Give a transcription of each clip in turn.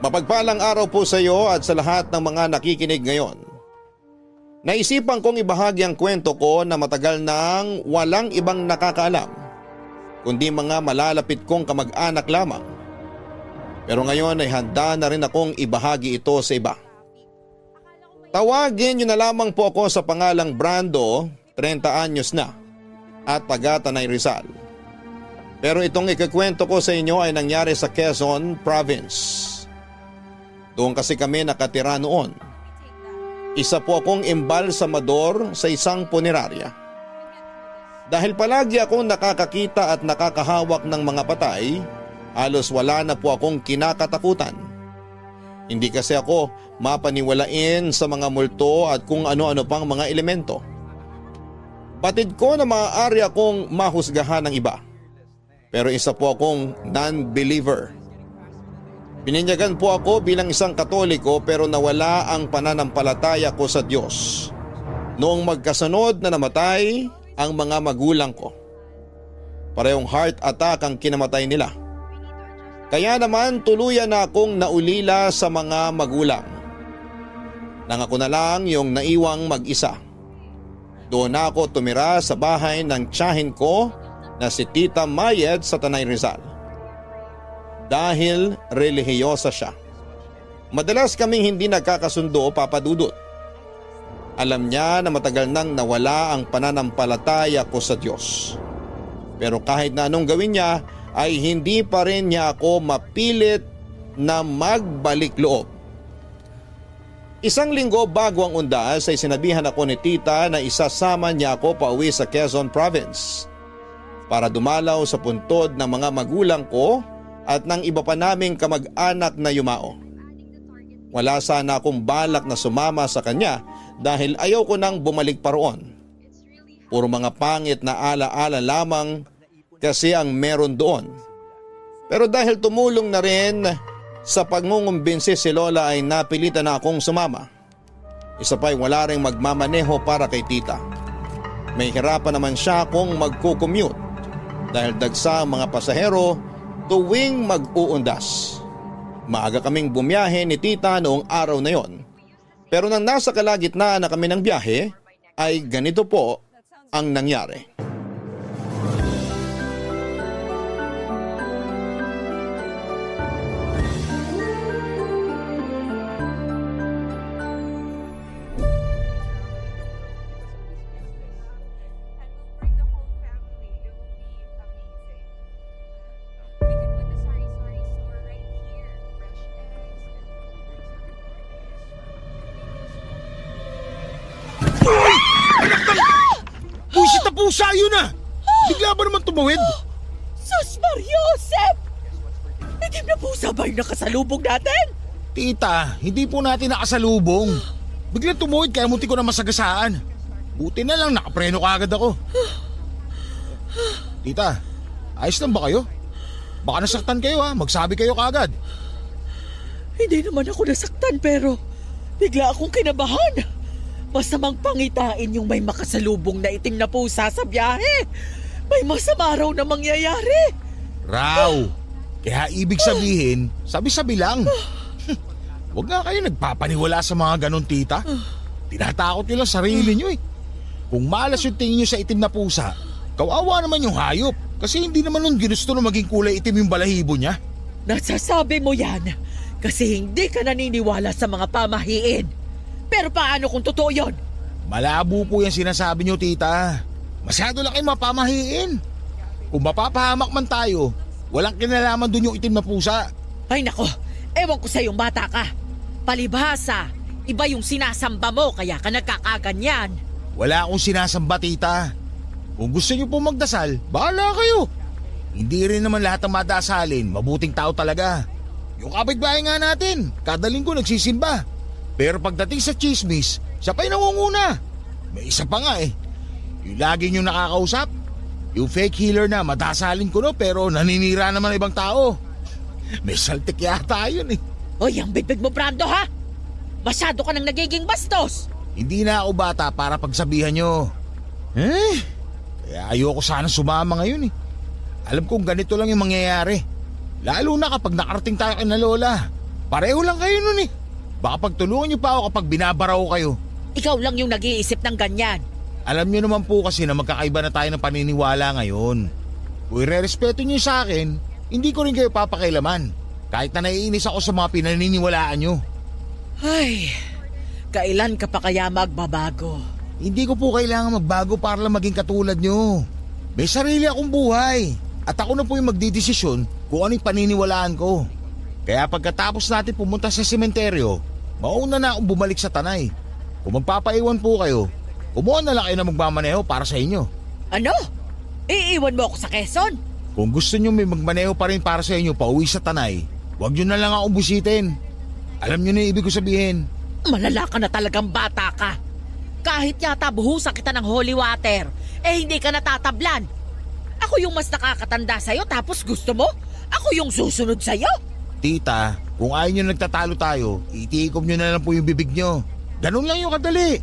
Mapagpalang araw po sa iyo at sa lahat ng mga nakikinig ngayon. Naisipan kong ibahagi ang kwento ko na matagal nang walang ibang nakakaalam, kundi mga malalapit kong kamag-anak lamang. Pero ngayon ay handa na rin akong ibahagi ito sa iba. Tawagin niyo na lamang po ako sa pangalang Brando, 30 anyos na, at taga Tanay Rizal. Pero itong ikukwento ko sa inyo ay nangyari sa Quezon Province. Doon kasi kami nakatira noon. Isa po akong embalsamador sa isang punerarya. Dahil palagi akong nakakakita at nakakahawak ng mga patay, halos wala na po akong kinakatakutan. Hindi kasi ako mapaniwalain sa mga multo at kung ano-ano pang mga elemento. Batid ko na maaari akong mahusgahan ng iba. Pero isa po akong non-believer. Bininyagan po ako bilang isang Katoliko pero nawala ang pananampalataya ko sa Diyos noong magkasunod na namatay ang mga magulang ko. Parehong heart attack ang kinamatay nila. Kaya naman tuluyan na akong naulila sa mga magulang. Nangako na lang yung naiwang mag-isa. Doon na ako tumira sa bahay ng tiyahin ko na si Tita Mayet sa Tanay Rizal. Dahil relihiyosa siya. Madalas kaming hindi nagkakasundo, Papa Dudut. Alam niya na matagal nang nawala ang pananampalataya ko sa Diyos. Pero kahit na anong gawin niya ay hindi pa rin niya ako mapilit na magbalik loob. Isang linggo bago ang undas ay sinabihan ako ni Tita na isasama niya ako pauwi sa Quezon Province para dumalaw sa puntod ng mga magulang ko at ng iba pa naming kamag-anak na yumao. Wala sana akong balak na sumama sa kanya dahil ayaw ko nang bumalik pa roon. Puro mga pangit na ala-ala lamang kasi ang meron doon. Pero dahil tumulong na rin sa pangungumbinsi si Lola ay napilitan na akong sumama. Isa pa'y wala ring magmamaneho para kay Tita. May hirapan naman siya kung magkukommute dahil dagsa ang mga pasahero tuwing mag-uundas. Maaga kaming bumiyahe ni Tita noong araw na yon. Pero nang nasa kalagitnaan na kami ng biyahe, ay ganito po ang nangyari. Pusa yun ah! Bigla ba naman tumawid? Sus Mariosep! Itim na pusa ba yung nakasalubong natin? Tita, hindi po natin nakasalubong. Biglang tumawid kaya munti ko na masagasaan. Buti na lang nakapreno kaagad ako. Tita, ayos lang ba kayo? Baka nasaktan kayo ha, magsabi kayo kaagad. Hindi naman ako nasaktan pero bigla akong kinabahan. Masamang pangitain yung may makasalubong na itim na pusa sa biyahe. May masama raw na mangyayari. Raw, kaya ibig sabihin, sabi-sabi lang. Huwag nga kayo nagpapaniwala sa mga ganon, Tita. Tinatakot nyo lang sarili nyo eh. Kung malas yung tingin nyo sa itim na pusa, kawawa naman yung hayop. Kasi hindi naman nun ginusto na maging kulay itim yung balahibo niya. Nasasabi mo yan kasi hindi ka naniniwala sa mga pamahiin. Pero paano kung totoo yun? Malabo po yung sinasabi nyo, Tita. Masyado lang kayo mapamahiin. Kung mapapahamak man tayo, walang kinalaman dun yung itim na pusa. Ay nako, ewan ko sa yung bata ka. Palibhasa, iba yung sinasamba mo kaya ka nagkakaganyan. Wala akong sinasamba, Tita. Kung gusto nyo pong magdasal, bahala kayo. Hindi rin naman lahat ng madasalin, mabuting tao talaga. Yung kapitbahay nga natin, kada linggo nagsisimba. Pero pagdating sa chismis, siya pa'y nangunguna. May isa pa nga eh. Yung lagi nyo nakakausap, yung fake healer na madasalin ko no pero naninira naman ibang tao. May saltik yata yun eh. Hoy, ang bibig mo, Brando, ha? Masyado ka nang nagiging bastos. Hindi na ako bata para pagsabihan nyo. Kaya Kaya ayoko sana sumama ngayon eh. Alam kong ganito lang yung mangyayari. Lalo na kapag nakarating tayo kay na Lola. Pareho lang kayo nun eh. Baka pagtulungan niyo pa ako kapag binabara ko kayo. Ikaw lang yung nag-iisip ng ganyan. Alam niyo naman po kasi na magkakaiba na tayo ng paniniwala ngayon. Kung irerespeto niyo sa akin, hindi ko rin kayo papakailaman. Kahit na naiinis ako sa mga pinaniniwalaan niyo. Ay, kailan ka pa kaya magbabago? Hindi ko po kailangan magbago para lang maging katulad niyo. May sarili akong buhay. At ako na po yung magdidesisyon kung ano yung paniniwalaan ko. Kaya pagkatapos natin pumunta sa sementeryo, mauna na akong bumalik sa Tanay. Kung magpapaiwan po kayo, kumuha na lang kayo na magmamaneho para sa inyo. Ano? Iiwan mo ako sa Quezon? Kung gusto nyo may magmaneho pa rin para sa inyo pauwi sa Tanay, huwag nyo na lang akong busitin. Alam nyo na yung ibig ko sabihin. Malala ka na talagang bata ka. Kahit yata buhusan kita ng holy water, hindi ka natatablan. Ako yung mas nakakatanda sa'yo tapos gusto mo? Ako yung susunod sa'yo? Tita, kung ayaw nyo nagtatalo tayo, itiikom nyo na lang po yung bibig nyo. Ganun lang yung kadali.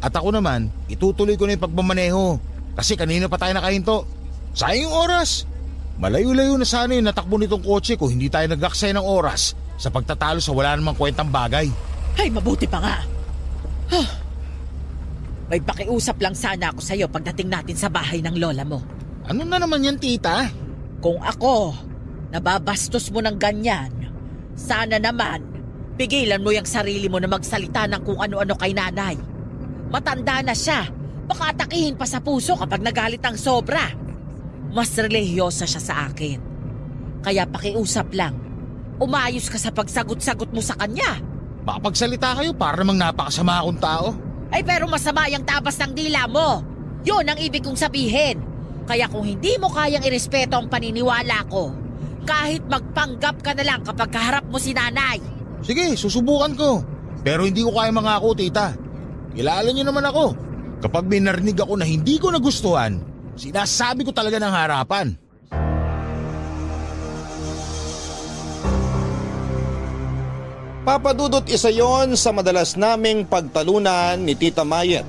At ako naman, itutuloy ko na yung pagmamaneho. Kasi kanina pa tayo nakahinto. Sayang yung oras. Malayo-layo na sana yung natakbo nitong kotse kung hindi tayo nag-aksaya ng oras sa pagtatalo sa wala namang kwentang bagay. Ay, mabuti pa nga. May pakiusap lang sana ako sa'yo pagdating natin sa bahay ng lola mo. Ano na naman yan, tita? Kung ako, nababastos mo ng ganyan, sana naman, pigilan mo yung sarili mo na magsalita ng kung ano-ano kay nanay. Matanda na siya, baka atakihin pa sa puso kapag nagalit ang sobra. Mas relihiyosa siya sa akin. Kaya pakiusap lang, umayos ka sa pagsagot-sagot mo sa kanya. Makapagsalita kayo para namang napakasama akong tao. Ay pero masama yung tabas ng dila mo. Yun ang ibig kong sabihin. Kaya kung hindi mo kayang irespeto ang paniniwala ko, kahit magpanggap ka na lang kapag kaharap mo si nanay. Sige, susubukan ko. Pero hindi ko kaya mangako, tita. Kilala niyo naman ako. Kapag may narinig ako na hindi ko nagustuhan, sinasabi ko talaga ng harapan. Papadudot isa yon sa madalas naming pagtalunan ni Tita Mayet.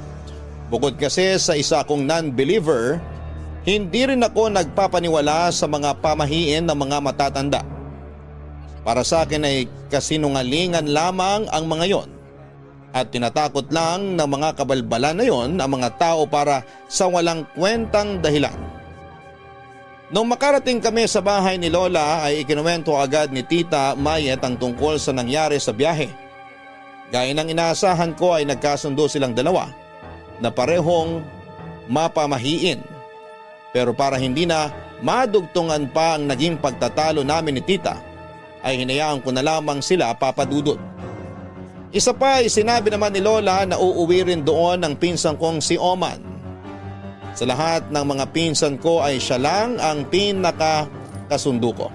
Bukod kasi sa isa akong non-believer, hindi rin ako nagpapaniwala sa mga pamahiin ng mga matatanda. Para sa akin ay kasinungalingan lamang ang mga yon. At tinatakot lang ng mga kabalbalan na yon ang mga tao para sa walang kwentang dahilan. Nung makarating kami sa bahay ni Lola ay ikinuwento agad ni Tita Mayet ang tungkol sa nangyari sa biyahe. Gaya ng inaasahan ko ay nagkasundo silang dalawa na parehong mapamahiin. Pero para hindi na madugtungan pa ang naging pagtatalo namin ni Tita, ay hinayaan ko na lamang sila papadudot. Isa pa ay sinabi naman ni Lola na uuwi rin doon ang pinsan kong si Oman. Sa lahat ng mga pinsan ko ay siya lang ang pinakakasundo ko.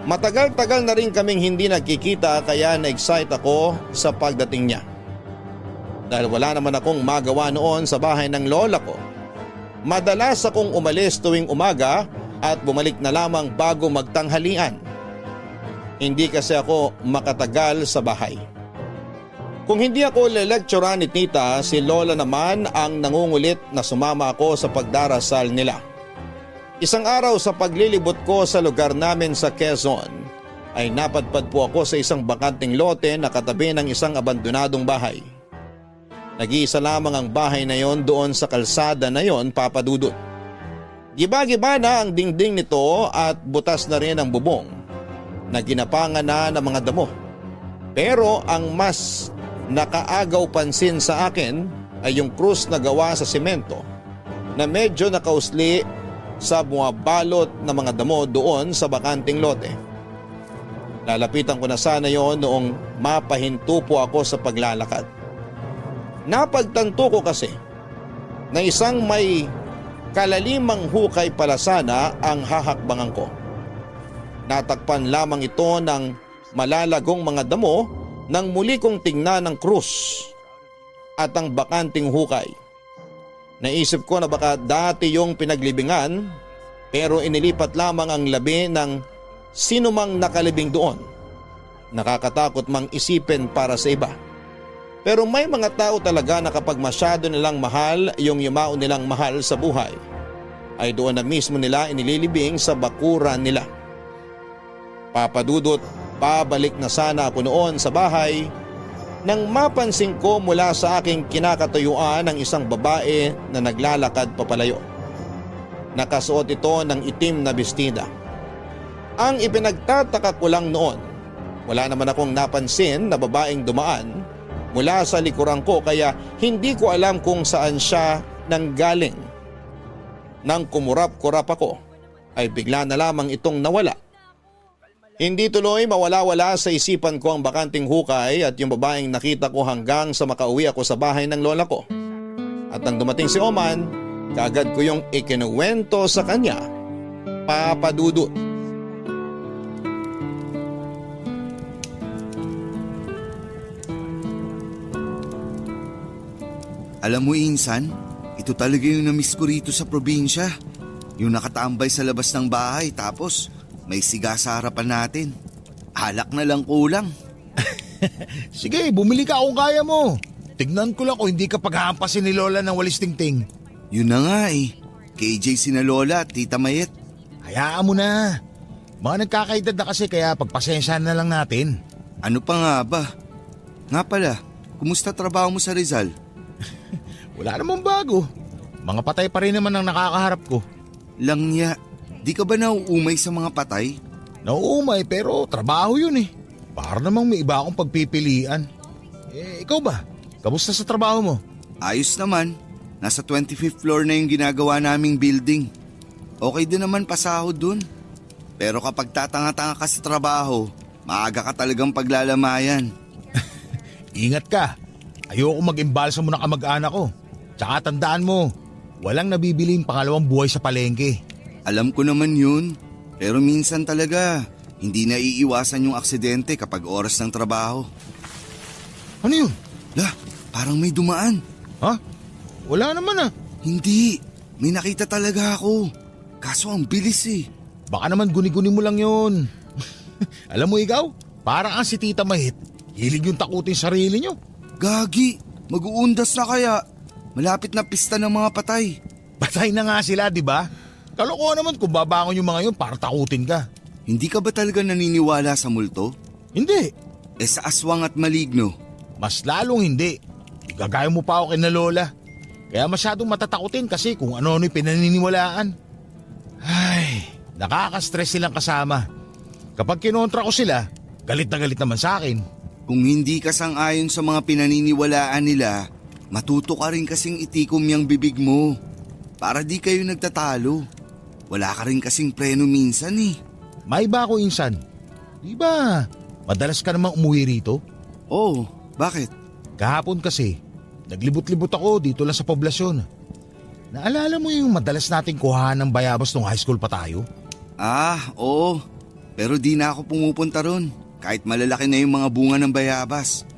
Matagal-tagal na rin kaming hindi nagkikita kaya na-excite ako sa pagdating niya. Dahil wala naman akong magawa noon sa bahay ng lola ko. Madalas akong umalis tuwing umaga at bumalik na lamang bago magtanghalian. Hindi kasi ako makatagal sa bahay. Kung hindi ako lelekturan ni Tita, si Lola naman ang nangungulit na sumama ako sa pagdarasal nila. Isang araw sa paglilibot ko sa lugar namin sa Quezon, ay napadpad po ako sa isang bakanting lote na katabi ng isang abandonadong bahay. Nag-iisa lamang ang bahay na yon doon sa kalsada na yon, papadudot. Giba-giba na ang dingding nito at butas na rin ang bubong na ginapangan na ng mga damo. Pero ang mas nakaagaw pansin sa akin ay yung krus na gawa sa semento na medyo nakausli sa bumabalot na mga damo doon sa bakanting lote. Lalapitan ko na sana yon noong mapahinto po ako sa paglalakad. Napagtanto ko kasi na isang may kalalimang hukay pala sana ang hahakbangan ko. Natakpan lamang ito ng malalagong mga damo nang muli kong tingnan ang krus at ang bakanting hukay. Naisip ko na baka dati yung pinaglibingan pero inilipat lamang ang labi ng sinumang nakalibing doon. Nakakatakot mang isipin para sa iba. Pero may mga tao talaga na kapag masyado nilang mahal yung yumao nilang mahal sa buhay, ay doon na mismo nila inililibing sa bakuran nila. Papadudot, pabalik na sana ako noon sa bahay nang mapansin ko mula sa aking kinakatayuan ang isang babae na naglalakad papalayo. Nakasuot ito ng itim na bestida. Ang ipinagtataka ko lang noon, wala naman akong napansin na babaeng dumaan mula sa likuran ko kaya hindi ko alam kung saan siya nanggaling. Nang kumurap-kurap ako ay bigla na lamang itong nawala. Hindi tuloy mawala-wala sa isipan ko ang bakanting hukay at yung babaeng nakita ko hanggang sa makauwi ako sa bahay ng lola ko. At nang dumating si Oman, kaagad ko yung ikinuwento sa kanya, Papa Dudut. Alam mo, Insan, ito talaga yung namiss ko rito sa probinsya. Yung nakatambay sa labas ng bahay tapos may siga sa harapan natin. Alak na lang kulang. Sige, bumili ka kung kaya mo. Tignan ko lang kung hindi ka paghahampasin ni Lola ng walis tingting. Yun na nga eh. KJ sina Lola at Tita Mayet. Hayaan mo na. Mga nagkakaedad na kasi kaya pagpasensyahan na lang natin. Ano pa nga ba? Nga pala, kumusta trabaho mo sa Rizal? Wala namang bago. Mga patay pa rin naman ang nakakaharap ko. Langya, di ka ba nauumay sa mga patay? Nauumay pero trabaho yun eh. Para namang may iba akong pagpipilian. Ikaw ba? Kamusta sa trabaho mo? Ayos naman. Nasa 25th floor na yung ginagawa naming building. Okay din naman pasahod dun. Pero kapag tatanga-tanga ka sa trabaho, maaga ka talagang paglalamayan. Ingat ka. Ayoko mag-imbalsa mo ng kamag-anak ko. Tsaka tandaan mo, walang nabibiling pangalawang buhay sa palengke. Alam ko naman yun. Pero minsan talaga, hindi na iiwasan yung aksidente kapag oras ng trabaho. Ano yun? Lah, parang may dumaan. Ha? Wala naman ah. Hindi, may nakita talaga ako. Kaso ang bilis eh. Baka naman guni-guni mo lang yun. Alam mo ikaw, parang ang si Tita Mahit. Hilig yung takutin sarili nyo. Gagi, mag-uundas na kaya. Malapit na pista ng mga patay. Patay na nga sila, di ba? Kalokohan naman kung babangon yung mga yun para takutin ka. Hindi ka ba talaga naniniwala sa multo? Hindi. Sa aswang at maligno? Mas lalong hindi. Igagaya mo pa ako kina Lola. Kaya masyadong matatakutin kasi kung ano-ano yung pinaniniwalaan. Ay, nakaka-stress silang kasama. Kapag kinontra ko sila, galit na galit naman sa akin. Kung hindi ka sang-ayon sa mga pinaniniwalaan nila, matuto ka rin kasing itikom yung bibig mo. Para di kayo nagtatalo. Wala ka rin kasing preno minsan eh. May ba ako insan? Di ba, madalas ka namang umuwi rito? Oh, bakit? Kahapon kasi, naglibot-libot ako dito lang sa poblasyon. Naalala mo yung madalas nating kuhaan ng bayabas nung high school pa tayo? Ah, oo. Pero di na ako pumupunta ron. Kahit malalaki na yung mga bunga ng bayabas.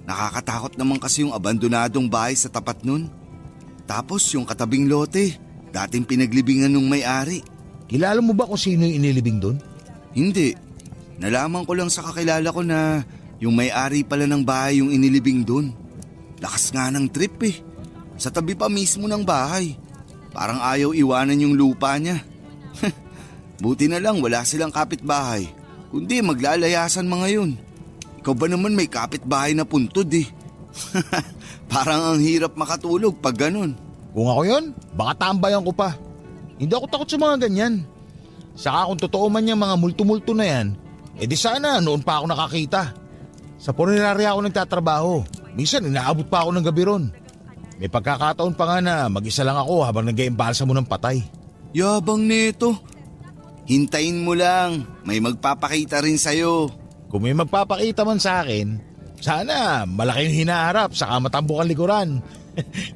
Nakakatakot naman kasi yung abandonadong bahay sa tapat nun. Tapos yung katabing lote, dating pinaglibingan nung may-ari. Kilala mo ba kung sino yung inilibing doon? Hindi. Nalaman ko lang sa kakilala ko na yung may-ari pala ng bahay yung inilibing doon. Lakas nga ng trip eh. Sa tabi pa mismo ng bahay. Parang ayaw iwanan yung lupa niya. Buti na lang wala silang kapitbahay. Kundi maglalayasan mga yun. Ikaw ba naman may kapitbahay na puntod eh. Parang ang hirap makatulog pag ganun. Kung ako yun, baka tambayan ko pa. Hindi ako takot sa mga ganyan. Saka kung totoo man yung mga multo-multo na yan, di sana noon pa ako nakakita. Sa punerarya ako nagtatrabaho. Minsan inaabot pa ako ng gabi ron. May pagkakataon pa nga na mag-isa lang ako habang nag-iimbalsa mo ng patay. Yabang nito. Hintayin mo lang, may magpapakita rin sa'yo. Kung may magpapakita man sa akin, sana malaking hinaharap saka matambok ang likuran.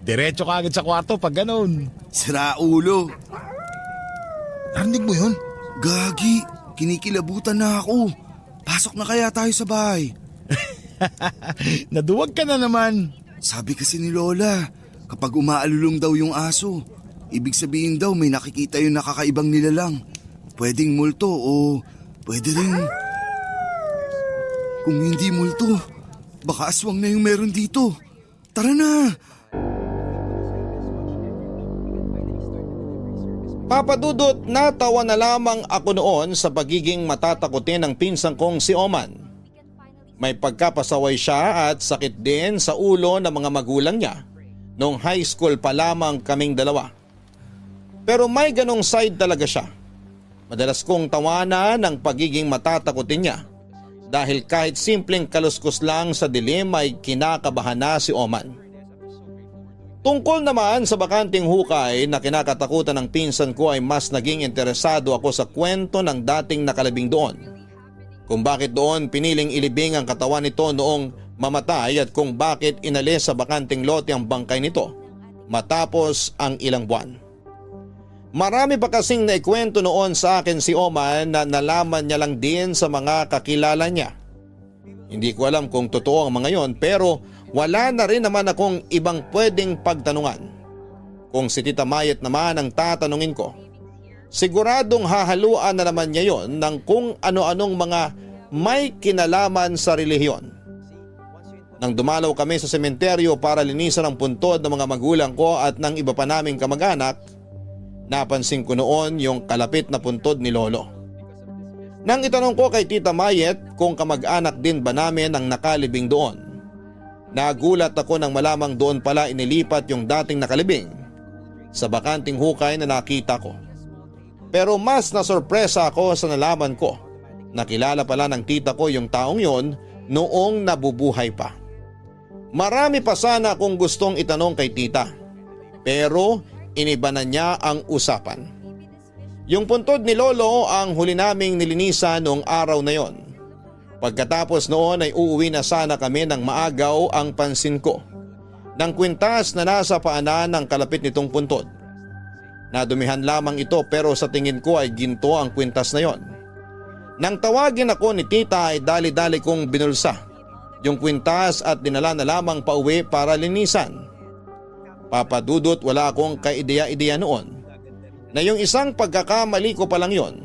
Diretso ka agad sa kwarto pag ganun. Sira ulo. Narinig mo yun? Gagi, kinikilabutan na ako. Pasok na kaya tayo sa bahay. Naduwag ka na naman. Sabi kasi ni Lola, kapag umaalulong daw yung aso, ibig sabihin daw may nakikita yung nakakaibang nilalang. Pwedeng multo o pwede rin... Kung hindi multo, baka aswang na yung meron dito. Tara na! Papadudot, natawa na lamang ako noon sa pagiging matatakotin ng pinsang kong si Oman. May pagkapasaway siya at sakit din sa ulo ng mga magulang niya noong high school pa lamang kaming dalawa. Pero may ganong side talaga siya. Madalas kong tawanan ng pagiging matatakotin niya dahil kahit simpleng kaluskos lang sa dilim ay kinakabahan na si Oman. Tungkol naman sa bakanting hukay na kinakatakutan ng pinsan ko ay mas naging interesado ako sa kwento ng dating nakalibing doon. Kung bakit doon piniling ilibing ang katawan nito noong mamatay at kung bakit inalis sa bakanting lote ang bangkay nito matapos ang ilang buwan. Marami pa kasing naikwento noon sa akin si Oman na nalaman niya lang din sa mga kakilala niya. Hindi ko alam kung totoo ang mga yon pero wala na rin naman akong ibang pwedeng pagtanungan. Kung si Tita Mayet naman ang tatanungin ko, siguradong hahaluan na naman niya yon ng kung ano-anong mga may kinalaman sa relihiyon. Nang dumalaw kami sa sementeryo para linisan ang puntod ng mga magulang ko at ng iba pa naming kamag-anak, napansin ko noon yung kalapit na puntod ni Lolo. Nang itanong ko kay Tita Mayet kung kamag-anak din ba namin ang nakalibing doon, nagulat ako nang malamang doon pala inilipat yung dating nakalibing sa bakanting hukay na nakita ko. Pero mas nasorpresa ako sa nalaman ko na kilala pala ng tita ko yung taong yon noong nabubuhay pa. Marami pa sana akong gustong itanong kay tita pero iniba na niya ang usapan. Yung puntod ni Lolo ang huli naming nilinisan noong araw na yon. Pagkatapos noon ay uuwi na sana kami ng maagaw ang pansin ko ng kwintas na nasa paanan ng kalapit nitong puntod. Nadumihan lamang ito pero sa tingin ko ay ginto ang kwintas na yon. Nang tawagin ako ni tita ay dali-dali kong binulsa yung kwintas at dinala na lamang pauwi para linisan. Papadudot, wala akong kaideya-ideya noon na yung isang pagkakamali ko pa lang yon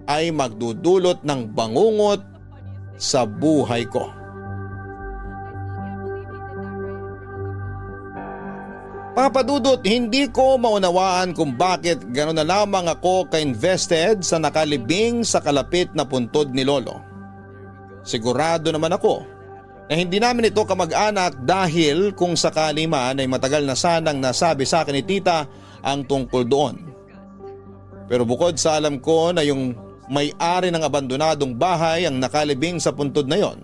ay magdudulot ng bangungot sa buhay ko. Papadudot, hindi ko maunawaan kung bakit gano'n na lamang ako ka-invested sa nakalibing sa kalapit na puntod ni Lolo. Sigurado naman ako na hindi namin ito kamag-anak dahil kung sakali man ay matagal na sanang nasabi sa akin ni tita ang tungkol doon. Pero bukod sa alam ko na yung may-ari ng abandonadong bahay ang nakalibing sa puntod na yon,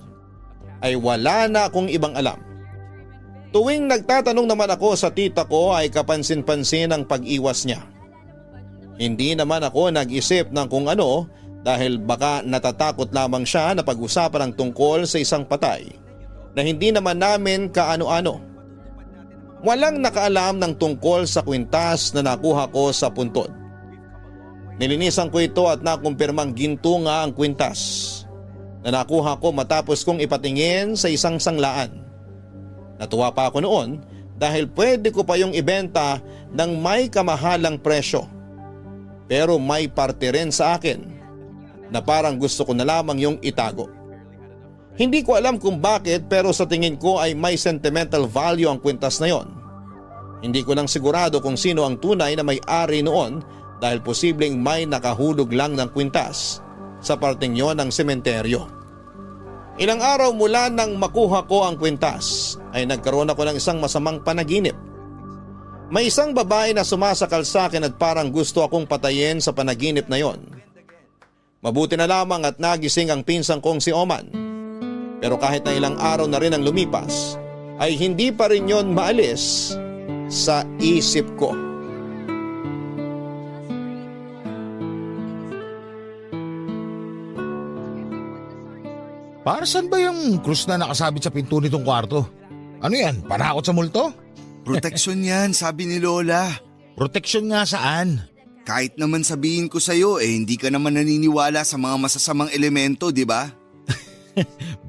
ay wala na akong ibang alam. Tuwing nagtatanong naman ako sa tita ko ay kapansin-pansin ang pag-iwas niya. Hindi naman ako nag-isip ng kung ano dahil baka natatakot lamang siya na pag-usapan ang tungkol sa isang patay na hindi naman namin kaano-ano. Walang nakaalam ng tungkol sa kwintas na nakuha ko sa puntod. Nilinisan ko ito at nakumpirmang ginto nga ang kwintas na nakuha ko matapos kong ipatingin sa isang sanglaan. Natuwa pa ako noon dahil pwede ko pa yung ibenta ng may kamahalang presyo. Pero may parte rin sa akin na parang gusto ko na lamang yung itago. Hindi ko alam kung bakit pero sa tingin ko ay may sentimental value ang kwintas na yon. Hindi ko lang sigurado kung sino ang tunay na may-ari noon dahil posibleng may nakahulog lang ng kwintas sa parteng yon ng sementeryo. Ilang araw mula nang makuha ko ang kwintas ay nagkaroon ako ng isang masamang panaginip. May isang babae na sumasakal sa akin at parang gusto akong patayin sa panaginip na yon. Mabuti na lamang at nagising ang pinsang kong si Oman. Pero kahit na ilang araw na rin ang lumipas ay hindi pa rin yon maalis sa isip ko. Para saan ba yung krus na nakasabit sa pinto nitong kwarto? Ano yan? Panakot sa multo? Proteksyon yan, sabi ni Lola. Proteksyon nga saan? Kahit naman sabihin ko sa'yo hindi ka naman naniniwala sa mga masasamang elemento, di ba?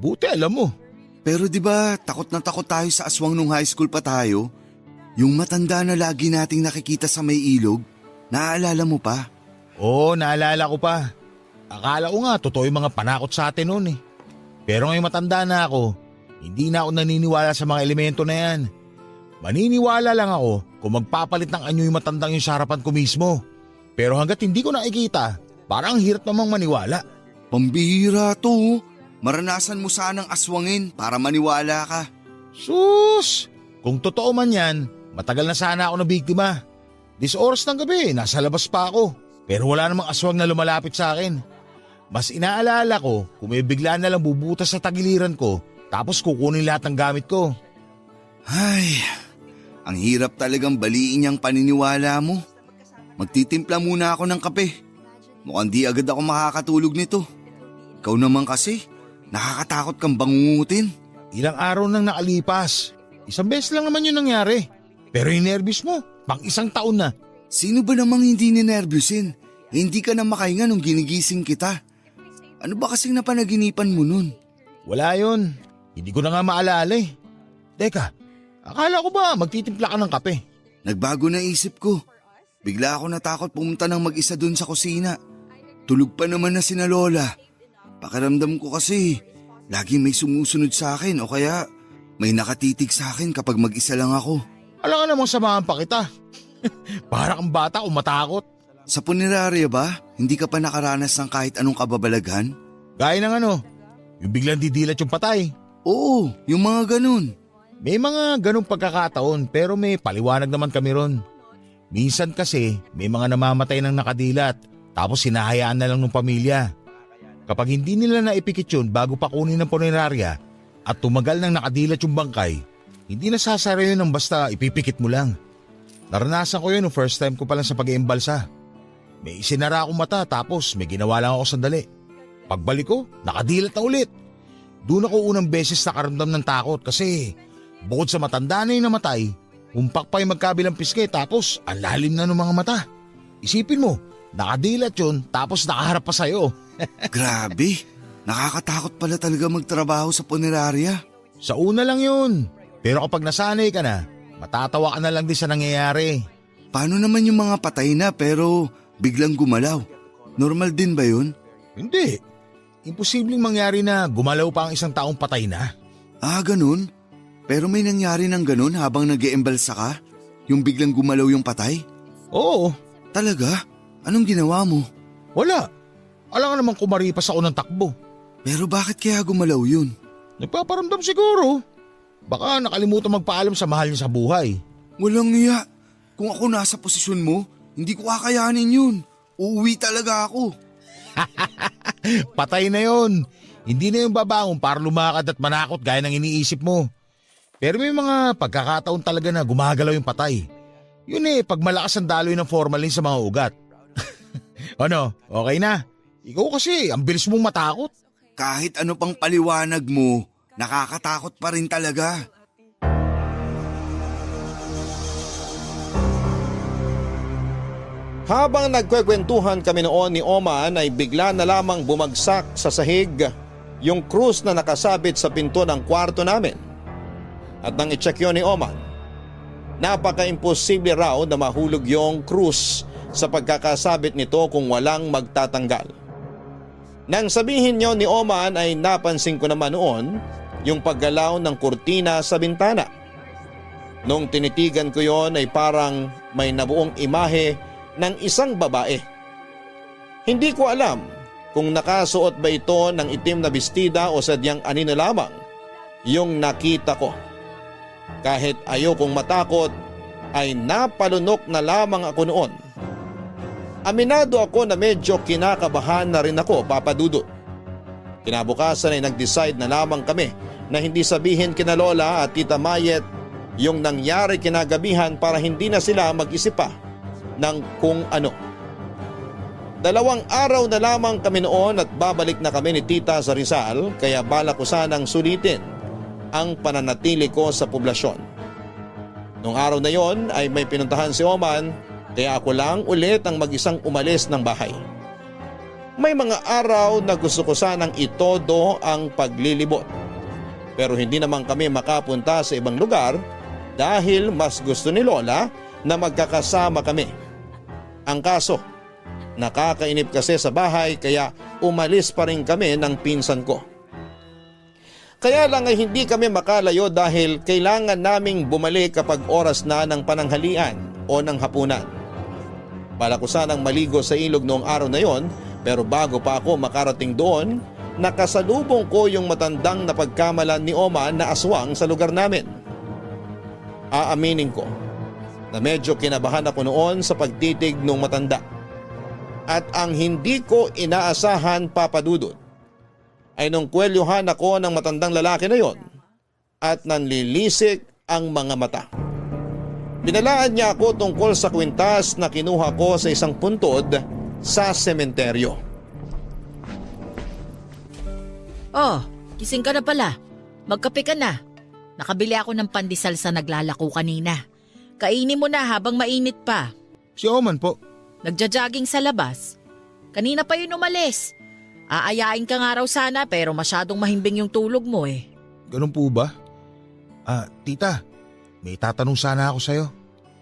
Buti alam mo. Pero di ba takot na takot tayo sa aswang nung high school pa tayo? Yung matanda na lagi nating nakikita sa may ilog, naaalala mo pa? Oo, naalala ko pa. Akala ko nga totoo yung mga panakot sa atin noon eh. Pero ngayong matanda na ako, hindi na ako naniniwala sa mga elemento na yan. Maniniwala lang ako kung magpapalit ng anyo yung matandang yung sa harapan ko mismo. Pero hanggat hindi ko nakikita, parang ang hirap namang maniwala. Pambihira to. Maranasan mo sanang aswangin para maniwala ka. Sus! Kung totoo man yan, matagal na sana ako na biktima. This oras ng gabi, nasa labas pa ako. Pero wala namang aswang na lumalapit sa akin. Mas inaalala ko kung may bigla na lang bubutas sa tagiliran ko tapos kukunin lahat ng gamit ko. Ay, ang hirap talagang baliin yung paniniwala mo. Magtitimpla muna ako ng kape. Mukhang di agad ako makakatulog nito. Ikaw naman kasi, nakakatakot kang bangungutin. Ilang araw nang nakalipas. Isang beses lang naman yun nangyari. Pero yung nervous mo, pang isang taon na. Sino ba namang hindi ninervyusin? Hindi ka na makahinga nung ginigising kita. Ano ba kasing napanaginipan mo nun? Wala yun. Hindi ko na nga maalala eh. Teka, akala ko ba magtitimpla ka ng kape? Nagbago na isip ko. Bigla ako natakot pumunta ng mag-isa dun sa kusina. Tulog pa naman na sina Lola. Pakiramdam ko kasi, lagi may sumusunod sa akin o kaya may nakatitig sa akin kapag mag-isa lang ako. Alam ka namang samahan pa kita. Para kang bata o matakot. Sa punerarya ba, hindi ka pa nakaranas ng kahit anong kababalaghan? Gaya ng ano, yung biglang didilat yung patay. Oo, yung mga ganun. May mga ganong pagkakataon pero may paliwanag naman kami ron. Minsan kasi may mga namamatay ng nakadilat tapos hinahayaan na lang ng pamilya. Kapag hindi nila naipikit yun bago pa kunin ng punerarya at tumagal ng nakadilat yung bangkay, hindi nasasara yun ng basta ipipikit mo lang. Naranasan ko yun nung first time ko pa lang sa pag-iimbalsa. May isinara akong mata tapos may ginawa lang ako sandali. Pagbalik ko, nakadilat na ulit. Doon ako unang beses nakaramdam ng takot kasi bukod sa matanda na yung namatay, humpak pa yung magkabilang pisngi tapos ang lalim na ng mga mata. Isipin mo, nakadilat yun tapos nakaharap pa sa'yo. Grabe, nakakatakot pala talaga magtrabaho sa punerarya. Sa una lang yun. Pero kapag nasanay ka na, matatawa ka na lang din sa nangyayari. Paano naman yung mga patay na pero biglang gumalaw? Normal din ba yun? Hindi. Imposibleng mangyari na gumalaw pa ang isang taong patay na. Ah, ganun? Pero may nangyari ng ganun habang nag-eembalsa ka? Yung biglang gumalaw yung patay? Oo. Talaga? Anong ginawa mo? Wala. Alam ka naman kumaripas ako ng takbo. Pero bakit kaya gumalaw yun? Nagpaparamdam siguro. Baka nakalimutan magpaalam sa mahal niya sa buhay. Walang iya. Kung ako nasa posisyon mo, hindi ko kakayanin yun. Uuwi talaga ako. Patay na yon. Hindi na yung babangon para lumakad at manakot gaya ng iniisip mo. Pero may mga pagkakataon talaga na gumagalaw yung patay. Yun pag malakas ang daloy ng formalin sa mga ugat. Ano, okay na? Ikaw kasi, ang bilis mong matakot. Kahit ano pang paliwanag mo, nakakatakot pa rin talaga. Habang nagkwekwentuhan kami noon ni Oman ay bigla na lamang bumagsak sa sahig yung krus na nakasabit sa pinto ng kwarto namin. At nang i-check yun ni Oman, napaka-imposible raw na mahulog yung krus sa pagkakasabit nito kung walang magtatanggal. Nang sabihin niyo ni Oman ay napansin ko naman noon yung paggalaw ng kurtina sa bintana. Nung tinitigan ko yon ay parang may nabuong imahe ng isang babae. Hindi ko alam kung nakasuot ba ito ng itim na bestida o sadyang anino lamang yung nakita ko. Kahit ayokong matakot ay napalunok na lamang ako noon. Aminado ako na medyo kinakabahan na rin ako, Papa Dudut. Kinabukasan ay nag-decide na lamang kami na hindi sabihin kina Lola at Tita Mayet yung nangyari kinagabihan para hindi na sila mag-isip pa ng kung ano. 2 araw na lamang kami noon at babalik na kami ni Tita sa Rizal kaya balak ko sanang sulitin ang pananatili ko sa poblasyon. Nung araw na yon ay may pinuntahan si Oman kaya ako lang ulit ang mag-isang umalis ng bahay. May mga araw na gusto ko sanang itodo ang paglilibot. Pero hindi naman kami makapunta sa ibang lugar dahil mas gusto ni Lola na magkakasama kami. Ang kaso, nakakainip kasi sa bahay kaya umalis pa rin kami ng pinsan ko. Kaya lang ay hindi kami makalayo dahil kailangan naming bumalik kapag oras na ng pananghalian o ng hapunan. Bala ko sanang maligo sa ilog noong araw na yon, pero bago pa ako makarating doon, nakasalubong ko yung matandang napagkamalan ni Oman na aswang sa lugar namin. Aaminin ko na medyo kinabahan ako noon sa pagtitig ng matanda. At ang hindi ko inaasahan, Papa Dudut, ay nung kwelyuhan ako ng matandang lalaki na yon at nanlilisik ang mga mata. Binalaan niya ako tungkol sa kwintas na kinuha ko sa isang puntod sa sementeryo. Oh, gising ka na pala. Magkape ka na. Nakabili ako ng pandesal sa naglalako kanina. Kainin mo na habang mainit pa. Si Oman po. Nagja-jogging sa labas. Kanina pa yun umalis. Aayain ka nga raw sana pero masyadong mahimbing yung tulog mo eh. Ganun po ba? Tita, may tatanong sana ako sa'yo.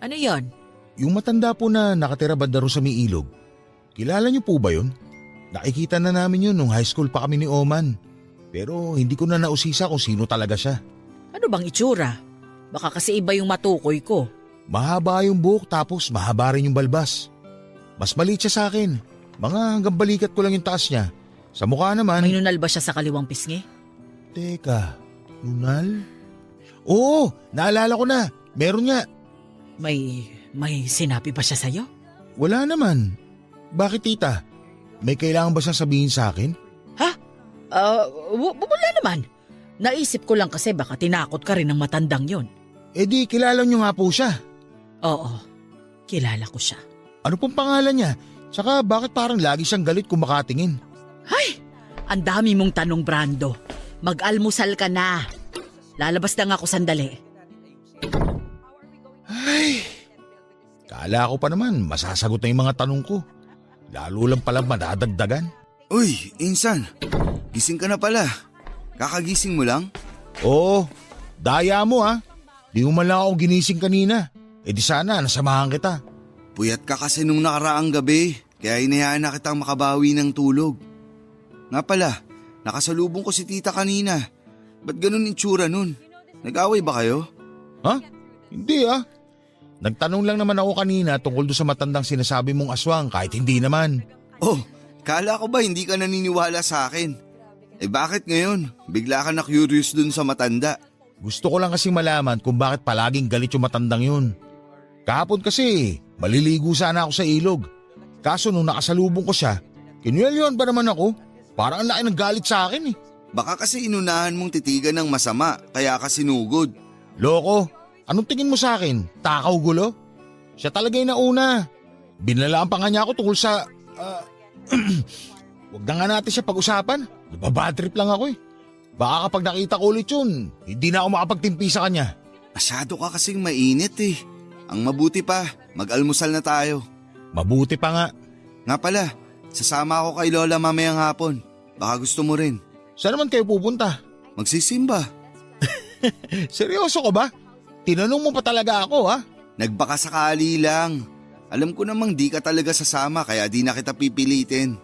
Ano yon? Yung matanda po na nakatira banda ro sa may ilog, kilala niyo po ba yun? Nakikita na namin yun nung high school pa kami ni Oman. Pero hindi ko na nausisa kung sino talaga siya. Ano bang itsura? Baka kasi iba yung matukoy ko. Mahaba yung buhok tapos mahaba rin yung balbas. Mas maliit siya sa akin. Mga hanggang balikat ko lang yung taas niya. Sa mukha naman… May nunal ba siya sa kaliwang pisngi? Teka, nunal? Oo, naalala ko na. Meron nga. May sinabi ba siya sa'yo? Wala naman. Bakit tita? May kailangan ba siyang sabihin sa akin? Ha? Wala naman. Naisip ko lang kasi baka tinakot ka rin ng matandang yon. Eh di, kilala niyo nga po siya. Oo, kilala ko siya. Ano pong pangalan niya? Tsaka bakit parang lagi siyang galit kung makatingin? Ay, ang dami mong tanong, Brando. Mag-almusal ka na. Lalabas lang ako sandali. Ay, kala ko pa naman masasagot na yung mga tanong ko. Lalo lang pala madadagdagan. Uy, Insan, gising ka na pala. Kakagising mo lang? Oo, daya mo ha. Di mo man lang ako ginising kanina. Eh di sana nasamahan kita. Puyat ka kasi nung nakaraang gabi, kaya inayaan na kitang makabawi ng tulog. Nga pala, nakasalubong ko si tita kanina. Ba't ganun itsura nun? Nag-away ba kayo? Ha? Hindi ah. Nagtanong lang naman ako kanina tungkol doon sa matandang sinasabi mong aswang kahit hindi naman. Oh, kala ko ba hindi ka naniniwala sa akin? Eh bakit ngayon? Bigla ka na curious dun sa matanda. Gusto ko lang kasi malaman kung bakit palaging galit yung matandang yun. Kahapon kasi, maliligo sana ako sa ilog. Kaso nung nakasalubong ko siya, kinuyalyon ba naman ako? Parang ang laki ng galit sa akin eh. Baka kasi inunahan mong titigan ng masama, kaya ka sinugod. Loko, anong tingin mo sa akin? Takaw gulo? Siya talaga yung nauna. Binalaan pa nga niya ako tungkol sa… Huwag na nga natin siya pag-usapan. Nababadrip lang ako eh. Baka kapag nakita ko ulit yun, hindi na ako makapagtimpi sa kanya. Masyado ka kasing mainit eh. Ang mabuti pa, mag-almusal na tayo. Mabuti pa nga. Nga pala, sasama ako kay Lola mamayang hapon. Baka gusto mo rin. Saan naman kayo pupunta? Magsisimba. Seryoso ka ba? Tinanong mo pa talaga ako ha? Nagbaka sakali lang. Alam ko namang di ka talaga sasama kaya di na kita pipilitin.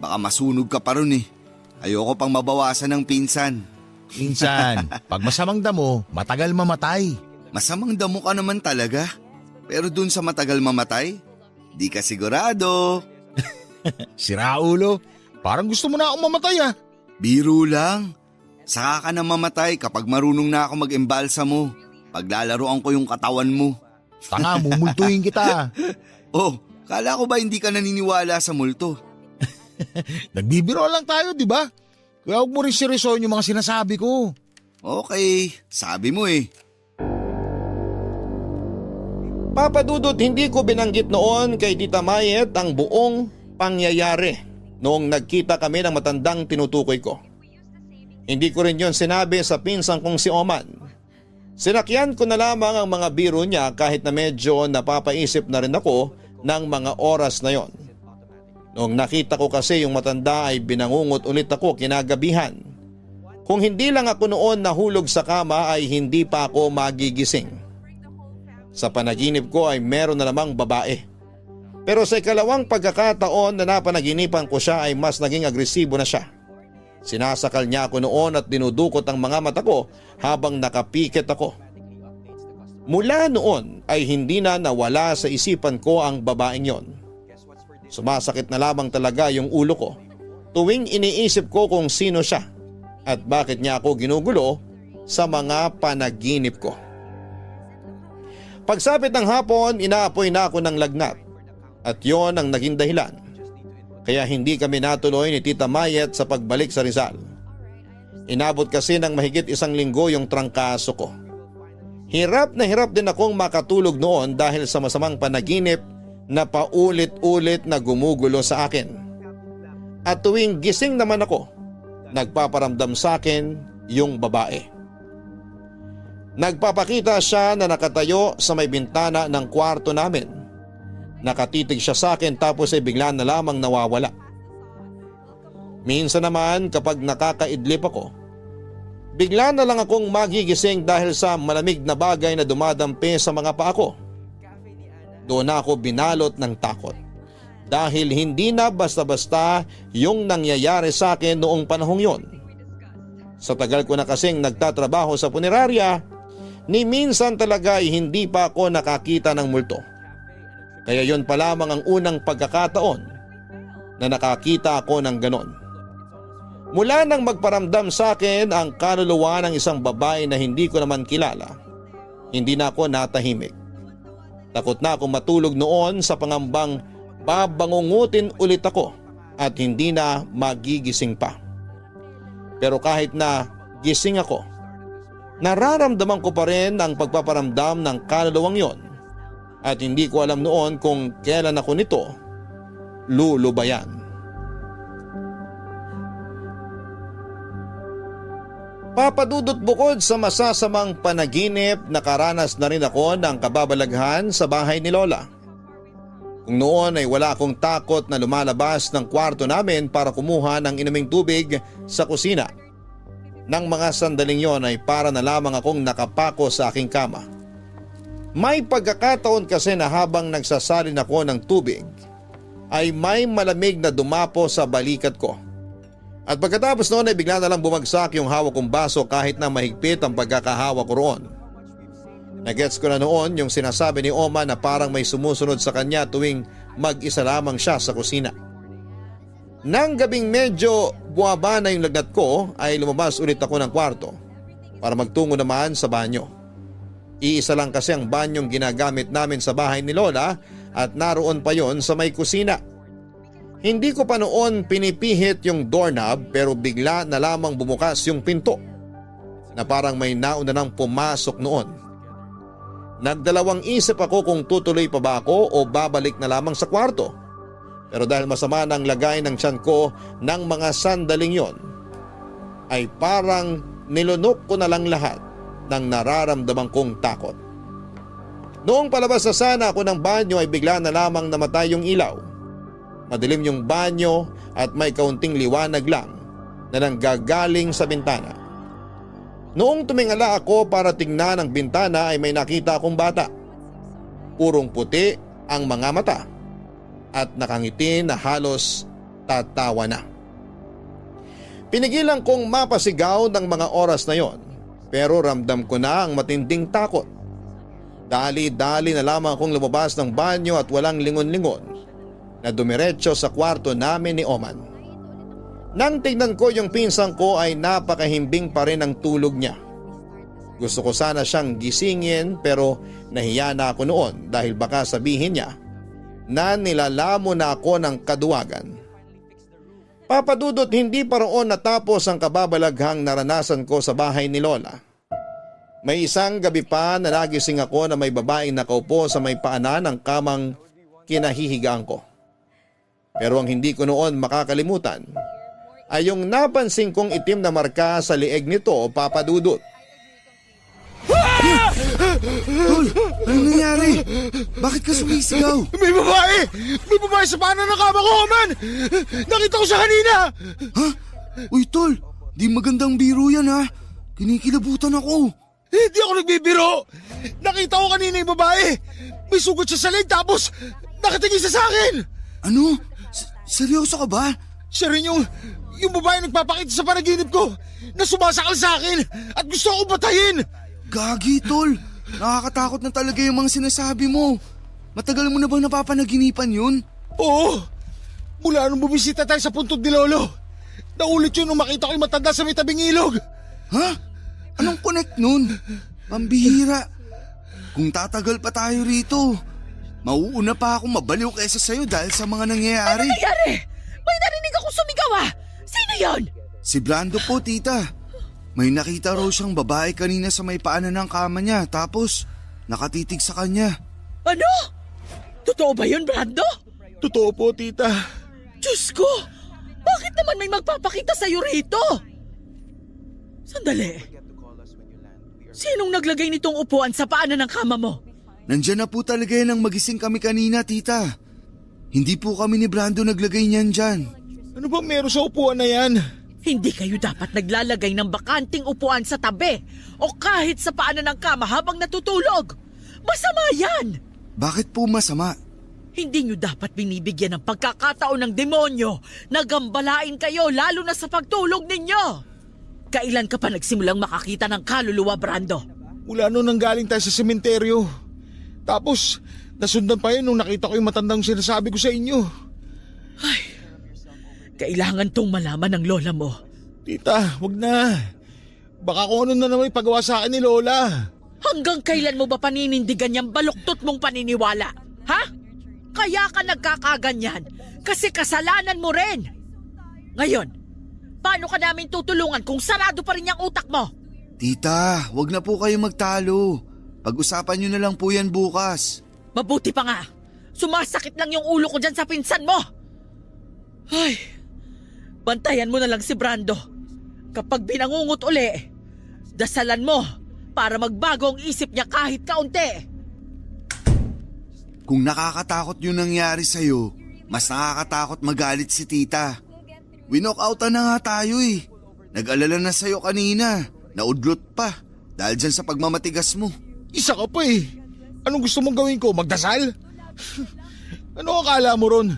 Baka masunog ka pa ron eh. Ayoko pang mabawasan ng pinsan. Minsan, pag masamang damo, matagal mamatay. Masamang damo ka naman talaga. Pero dun sa matagal mamatay, di ka sigurado. Sira ulo, parang gusto mo na akong mamatay ah. Biro lang. Saka ka na mamatay kapag marunong na ako mag-embalsa mo. Paglalaroan ko yung katawan mo. Tanga, mumultuhin kita. Oh, kala ko ba hindi ka naniniwala sa multo? Nagbibiro lang tayo, di ba? Kaya huwag mo rin seryosohin yung mga sinasabi ko. Okay, sabi mo eh. Papa Dudut, hindi ko binanggit noon kay Tita Mayet ang buong pangyayari noong nagkita kami ng matandang tinutukoy ko. Hindi ko rin yon sinabi sa pinsan kong si Oman. Sinakyan ko na lamang ang mga biro niya kahit na medyo napapaisip na rin ako ng mga oras na yon. Noong nakita ko kasi yung matanda ay binangungot ulit ako kinagabihan. Kung hindi lang ako noon nahulog sa kama ay hindi pa ako magigising. Sa panaginip ko ay meron na namang babae. Pero sa ikalawang pagkakataon na napanaginipan ko siya ay mas naging agresibo na siya. Sinasakal niya ako noon at dinudukot ang mga mata ko habang nakapikit ako. Mula noon ay hindi na nawala sa isipan ko ang babaeng yon. Sumasakit na lamang talaga yung ulo ko tuwing iniisip ko kung sino siya at bakit niya ako ginugulo sa mga panaginip ko. Pagsapit ng hapon, inaapoy na ako ng lagnat at yon ang naging dahilan kaya hindi kami natuloy ni Tita Mayet sa pagbalik sa Rizal. Inabot kasi ng mahigit 1 linggo yung trangkaso ko. Hirap na hirap din akong makatulog noon dahil sa masamang panaginip na paulit-ulit na gumugulo sa akin. At tuwing gising naman ako, nagpaparamdam sa akin yung babae. Nagpapakita siya na nakatayo sa may bintana ng kwarto namin. Nakatitig siya sa akin tapos ay bigla na lamang nawawala. Minsan naman kapag nakakaidlip ako, bigla na lang akong magigising dahil sa malamig na bagay na dumadampi sa mga paa ko. Doon ako binalot ng takot dahil hindi na basta-basta yung nangyayari sa akin noong panahong yon. Sa tagal ko na kasing nagtatrabaho sa punerarya, ni minsan talaga ay hindi pa ako nakakita ng multo. Kaya yon pa lamang ang unang pagkakataon na nakakita ako ng ganon. Mula nang magparamdam sa akin ang kaluluwa ng isang babae na hindi ko naman kilala, hindi na ako natahimik. Takot na akong matulog noon sa pangambang babangungutin ulit ako at hindi na magigising pa. Pero kahit na gising ako, nararamdaman ko pa rin ang pagpaparamdam ng kaluluwang yon at hindi ko alam noon kung kailan ako nito lulubayan. Papadudot bukod sa masasamang panaginip, nakaranas na rin ako ng kababalaghan sa bahay ni Lola. Kung noon ay wala akong takot na lumalabas ng kwarto namin para kumuha ng inuming tubig sa kusina. Nang mga sandaling yon ay para na lamang akong nakapako sa aking kama. May pagkakataon kasi na habang nagsasalin ako ng tubig, ay may malamig na dumapo sa balikat ko. At pagkatapos noon ay bigla na lang bumagsak yung hawak kong baso kahit na mahigpit ang pagkakahawak ko roon. Nagets ko na noon yung sinasabi ni Oma na parang may sumusunod sa kanya tuwing mag-isa lamang siya sa kusina. Nang gabing medyo buwaba na yung lagnat ko ay lumabas ulit ako ng kwarto para magtungo naman sa banyo. Iisa lang kasi ang banyong ginagamit namin sa bahay ni Lola at naroon pa yon sa may kusina. Hindi ko pa noon pinipihit yung doorknob pero bigla na lamang bumukas yung pinto na parang may nauna nang pumasok noon. Nagdalawang isip ako kung tutuloy pa ba ako o babalik na lamang sa kwarto. Pero dahil masama ng lagay ng tiyan ko ng mga sandaling yon, ay parang nilunok ko na lang lahat ng nararamdaman kong takot. Noong palabas na sana ako ng banyo ay bigla na lamang namatay yung ilaw. Madilim yung banyo at may kaunting liwanag lang na nanggagaling sa bintana. Noong tumingala ako para tingnan ang bintana ay may nakita akong bata. Purong puti ang mga mata at nakangiti na halos tatawa na. Pinigilan kong mapasigaw ng mga oras na yon pero ramdam ko na ang matinding takot. Dali-dali na lamang akong lumabas ng banyo at walang lingon-lingon na dumiretso sa kwarto namin ni Oman. Nang tignan ko yung pinsang ko ay napakahimbing pa rin ang tulog niya. Gusto ko sana siyang gisingin pero nahiya na ako noon dahil baka sabihin niya na nilalamo na ako ng kaduwagan. Papadudot, hindi pa roon natapos ang kababalaghang naranasan ko sa bahay ni Lola. May isang gabi pa na nagising ako na may babaeng nakaupo sa may paanan ng kamang kinahihigaan ko. Pero ang hindi ko noon makakalimutan ay yung napansin kong itim na marka sa lieg nito, Papadudot. Tol, anong nangyari? Bakit ka sumisigaw? May babae! May babae sa paanan ng kama ko, man! Nakita ko siya kanina! Ha? Uy, Tol, di magandang biro yan ha. Kinikilabutan ako. Hindi ako nagbibiro! Nakita ko kanina yung babae! May sugat siya sa leg tapos nakatingin siya sa akin! Ano? Seryoso ka ba? Siya rin yung babae nagpapakita sa panaginip ko na sumasakal sa akin at gusto akong batayin! Gagi, Tol. Nakakatakot na talaga yung mga sinasabi mo. Matagal mo na bang napapanaginipan yun? Oo! Mula nung bumisita tayo sa puntod ni Lolo, naulit yun nung makita ko yung matanda sa may tabing ilog. Ha? Anong connect nun? Pambihira. Kung tatagal pa tayo rito, mauuna pa akong mabaliw kaysa sa'yo dahil sa mga nangyayari. Ano nangyari? May narinig akong sumigaw ah! Sino yon? Si Brando po, tita. May nakita raw siyang babae kanina sa may paanan ng kama niya tapos nakatitig sa kanya. Ano? Totoo ba yun, Brando? Totoo po, tita. Diyos ko! Bakit naman may magpapakita sa'yo rito? Sandali. Sinong naglagay nitong upuan sa paanan ng kama mo? Nandyan na po talaga yan nang magising kami kanina, tita. Hindi po kami ni Brando naglagay niyan dyan. Ano bang meron sa upuan na yan? Hindi kayo dapat naglalagay ng bakanting upuan sa tabi o kahit sa paanan ng kama habang natutulog. Masama yan! Bakit po masama? Hindi nyo dapat binibigyan ng pagkakataon ng demonyo na gambalain kayo lalo na sa pagtulog ninyo. Kailan ka pa nagsimulang makakita ng kaluluwa, Brando? Mula nung nanggaling tayo sa sementeryo. Tapos, nasundan pa yun nung nakita ko yung matandang sinasabi ko sa inyo. Ay, kailangan tong malaman ng lola mo. Tita, wag na. Baka kung ano na naman ipagawa sa akin ni Lola. Hanggang kailan mo ba paninindigan yung baluktot mong paniniwala? Ha? Kaya ka nagkakaganyan kasi kasalanan mo rin. Ngayon, paano ka namin tutulungan kung sarado pa rin yung utak mo? Tita, wag na po kayo magtalo. Pag-usapan nyo na lang po yan bukas. Mabuti pa nga. Sumasakit lang yung ulo ko dyan sa pinsan mo. Ay, bantayan mo na lang si Brando. Kapag binangungot uli, dasalan mo para magbago ang isip niya kahit kaunti. Kung nakakatakot yung nangyari sa'yo, mas nakakatakot magalit si tita. Winokoutan na nga tayo eh. Nag-alala na sa'yo kanina. Naudlot pa dahil dyan sa pagmamatigas mo. Isa ka pa eh. Anong gusto mong gawin ko? Magdasal? Ano akala mo ron?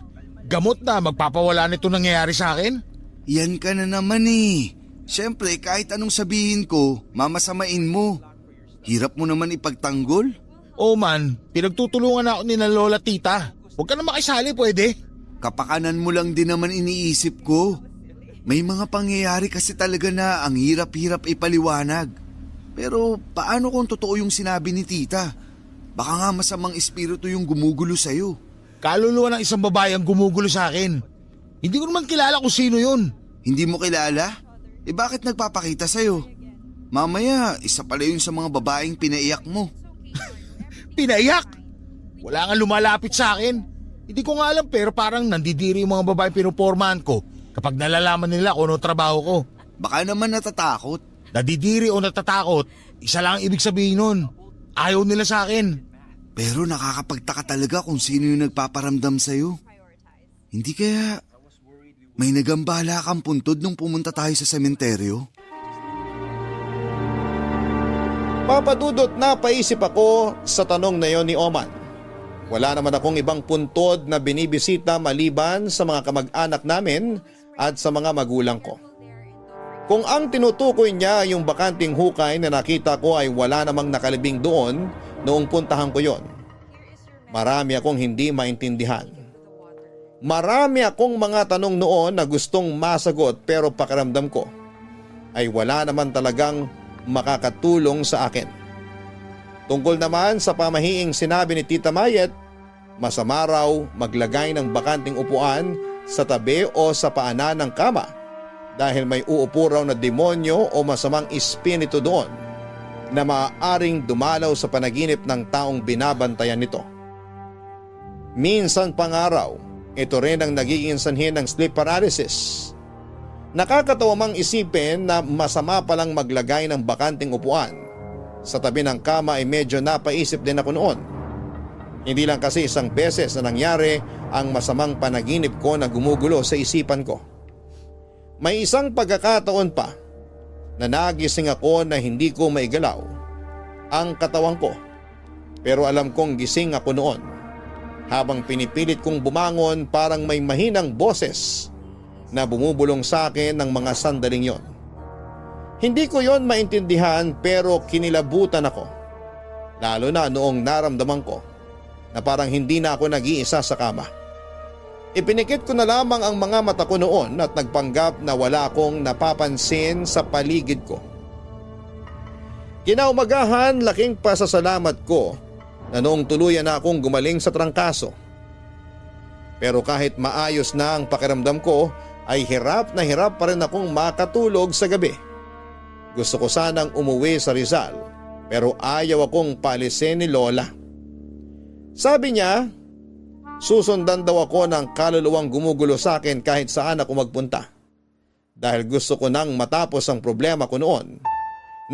Gamot na magpapawala nito nangyayari sa akin? Yan ka na naman eh. Siyempre kahit anong sabihin ko, mamasamain mo. Hirap mo naman ipagtanggol. Oh man, pinagtutulungan ako ni na Lola Tita. Huwag ka na makisali, pwede? Kapakanan mo lang din naman iniisip ko. May mga pangyayari kasi talaga na ang hirap-hirap ipaliwanag. Pero paano kung totoo yung sinabi ni tita? Baka nga masamang espiritu yung gumugulo sa'yo. Kaluluwa ng isang babae ang gumugulo sa akin. Hindi ko naman kilala kung sino yun. Hindi mo kilala? Eh bakit nagpapakita sa'yo? Mamaya, isa pala yun sa mga babaeng pinaiyak mo. Pinaiyak? Wala nga lumalapit sa akin. Hindi ko nga alam pero parang nandidiri yung mga babaeng pinupormahan ko kapag nalalaman nila kung ano trabaho ko. Baka naman natatakot. Nadidiri o natatakot, isa lang ang ibig sabihin nun. Ayaw nila sa akin. Pero nakakapagtaka talaga kung sino yung nagpaparamdam sa'yo. Hindi kaya may nagambala kang puntod nung pumunta tayo sa sementeryo? Papadudot na paisip ako sa tanong na yon ni Oman. Wala naman akong ibang puntod na binibisita maliban sa mga kamag-anak namin at sa mga magulang ko. Kung ang tinutukoy niya yung bakanting hukay na nakita ko ay wala namang nakalibing doon noong puntahan ko yon, marami akong hindi maintindihan. Marami akong mga tanong noon na gustong masagot pero pakiramdam ko ay wala naman talagang makakatulong sa akin. Tungkol naman sa pamahiing sinabi ni Tita Mayet, masama raw maglagay ng bakanting upuan sa tabi o sa paanan ng kama dahil may uupo raw na demonyo o masamang espiritu doon na maaaring dumalaw sa panaginip ng taong binabantayan nito. Minsan pa nga raw, ito rin ang nagiging sanhi ng sleep paralysis. Nakakatawa mang isipin na masama palang maglagay ng bakanting upuan sa tabi ng kama ay medyo napaisip din ako noon. Hindi lang kasi isang beses na nangyari ang masamang panaginip ko na gumugulo sa isipan ko. May isang pagkakataon pa na nagising ako na hindi ko maigalaw ang katawan ko. Pero alam kong gising ako noon. Habang pinipilit kong bumangon parang may mahinang boses na bumubulong sa akin ng mga sandaling yon. Hindi ko yon maintindihan pero kinilabutan ako. Lalo na noong naramdaman ko na parang hindi na ako nag-iisa sa kama. Ipinikit ko na lamang ang mga mata ko noon at nagpanggap na wala akong napapansin sa paligid ko. Kinaumagahan, laking pasasalamat ko na noong tuluyan na akong gumaling sa trangkaso. Pero kahit maayos na ang pakiramdam ko ay hirap na hirap pa rin akong makatulog sa gabi. Gusto ko sanang umuwi sa Rizal pero ayaw akong paalisin ni Lola. Sabi niya, susundan daw ako ng kaluluwang gumugulo sa akin kahit saan ako magpunta. Dahil gusto ko nang matapos ang problema ko noon,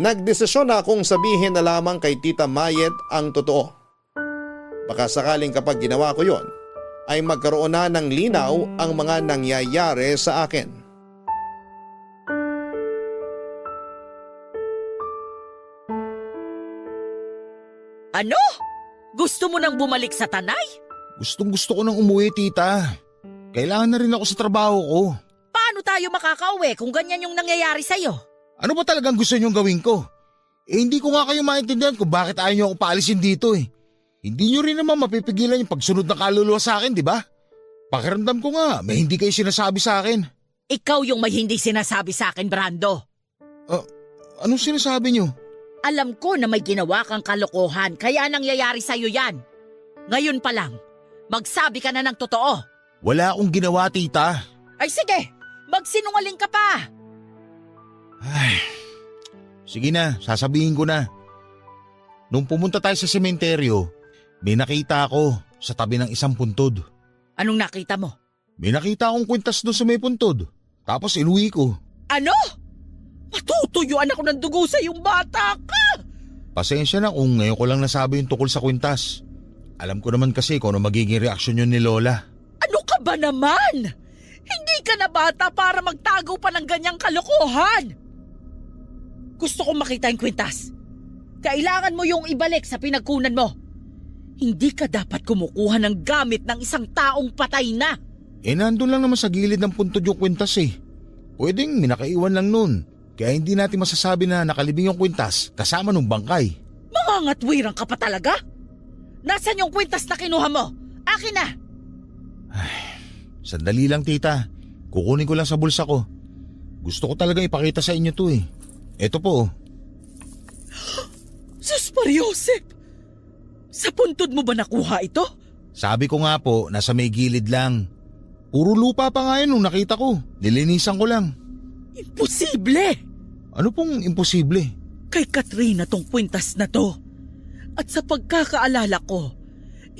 nagdesisyon na akong sabihin na lamang kay Tita Mayet ang totoo. Baka sakaling kapag ginawa ko yon, ay magkaroon na ng linaw ang mga nangyayari sa akin. Ano? Gusto mo nang bumalik sa Tanay? Gustong gusto ko nang umuwi, tita. Kailangan na rin ako sa trabaho ko. Paano tayo makakauwi kung ganyan yung nangyayari sa'yo? Ano ba talagang gusto niyong gawin ko? Hindi ko nga kayo maintindihan kung bakit ayaw niyo ako paalisin dito eh. Hindi niyo rin naman mapipigilan yung pagsunod na kaluluwa sa akin, di ba? Pakiramdam ko nga, may hindi kayo sinasabi sa akin. Ikaw yung may hindi sinasabi sa akin, Brando. Anong sinasabi niyo? Alam ko na may ginawa kang kalokohan kaya nangyayari sa'yo yan. Ngayon pa lang, magsabi ka na ng totoo. Wala akong ginawa, tita. Ay sige, magsinungaling ka pa. Ay, sige na, sasabihin ko na. Nung pumunta tayo sa sementeryo, may nakita ako sa tabi ng isang puntod. Anong nakita mo? May nakita akong kwintas doon sa may puntod. Tapos inuwi ko. Ano? Matutuyuan ako ng dugo sa iyong bata ka! Pasensya na kung ngayon ko lang nasabi yung tukol sa kwintas. Alam ko naman kasi kung ano magiging reaksyon yun ni Lola. Ano ka ba naman? Hindi ka na bata para magtago pa ng ganyang kalokohan! Gusto kong makita yung kwintas. Kailangan mo yung ibalik sa pinagkunan mo. Hindi ka dapat kumukuha ng gamit ng isang taong patay na. Nandun lang naman sa gilid ng puntod yung kwintas eh. Pwedeng minakaiwan lang nun. Kaya hindi natin masasabi na nakalibing yung kwintas kasama nung bangkay. Mangangatwirang ka pa talaga? Nasaan yung kwintas na kinuha mo? Akin na! Sandali lang, tita. Kukunin ko lang sa bulsa ko. Gusto ko talaga ipakita sa inyo to eh. Eto po. Sus Mariosep! Sa puntod mo ba nakuha ito? Sabi ko nga po, nasa may gilid lang. Puro lupa pa nga yun nung nakita ko. Nilinisan ko lang. Imposible! Ano pong imposible? Kay Katrina tong kwintas na to. At sa pagkakaalala ko,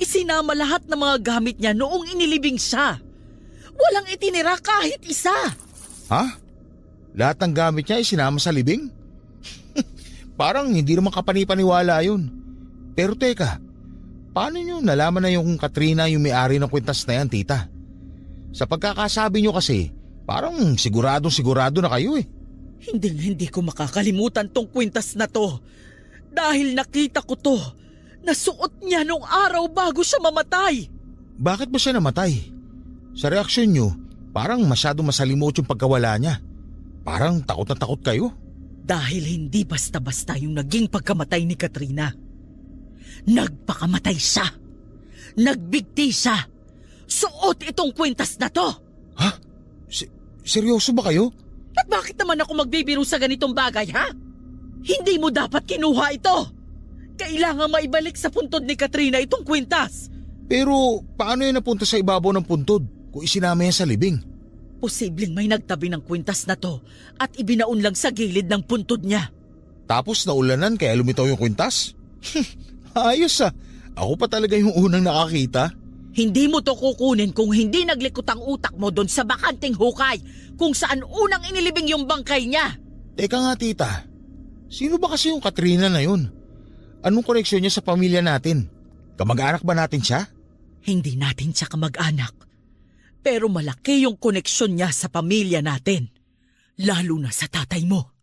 isinama lahat ng mga gamit niya noong inilibing siya. Walang itinira kahit isa. Ha? Lahat ng gamit niya isinama sa libing? Parang hindi naman kapanipaniwala yun. Pero teka, paano nyo nalaman na yung Katrina yung may-ari ng kwintas na yan, tita? Sa pagkakasabi nyo kasi, parang siguradong-sigurado na kayo eh. Hindi ko makakalimutan tong kwintas na to. Dahil nakita ko to, nasuot niya nung araw bago siya mamatay. Bakit ba siya namatay? Sa reaksyon nyo, parang masyado masalimot yung pagkawala niya. Parang takot na takot kayo. Dahil hindi basta-basta yung naging pagkamatay ni Katrina. Nagpakamatay siya. Nagbigti siya. Suot itong kwintas na to. Ha? Seryoso ba kayo? At bakit naman ako magbibiro sa ganitong bagay, ha? Hindi mo dapat kinuha ito. Kailangan maibalik sa puntod ni Katrina itong kwintas. Pero paano yan napunta sa ibabaw ng puntod kung isinama yan sa libing? Posibleng may nagtabi ng kwintas na to at ibinaon lang sa gilid ng puntod niya. Tapos naulanan kaya lumitaw yung kwintas? Ayos ah. Ako pa talaga yung unang nakakita. Hindi mo to kukunin kung hindi naglikot ang utak mo doon sa bakanting hukay kung saan unang inilibing yung bangkay niya. Teka nga tita, sino ba kasi yung Katrina na yun? Anong koneksyon niya sa pamilya natin? Kamag-anak ba natin siya? Hindi natin siya kamag-anak. Pero malaki yung koneksyon niya sa pamilya natin. Lalo na sa tatay mo.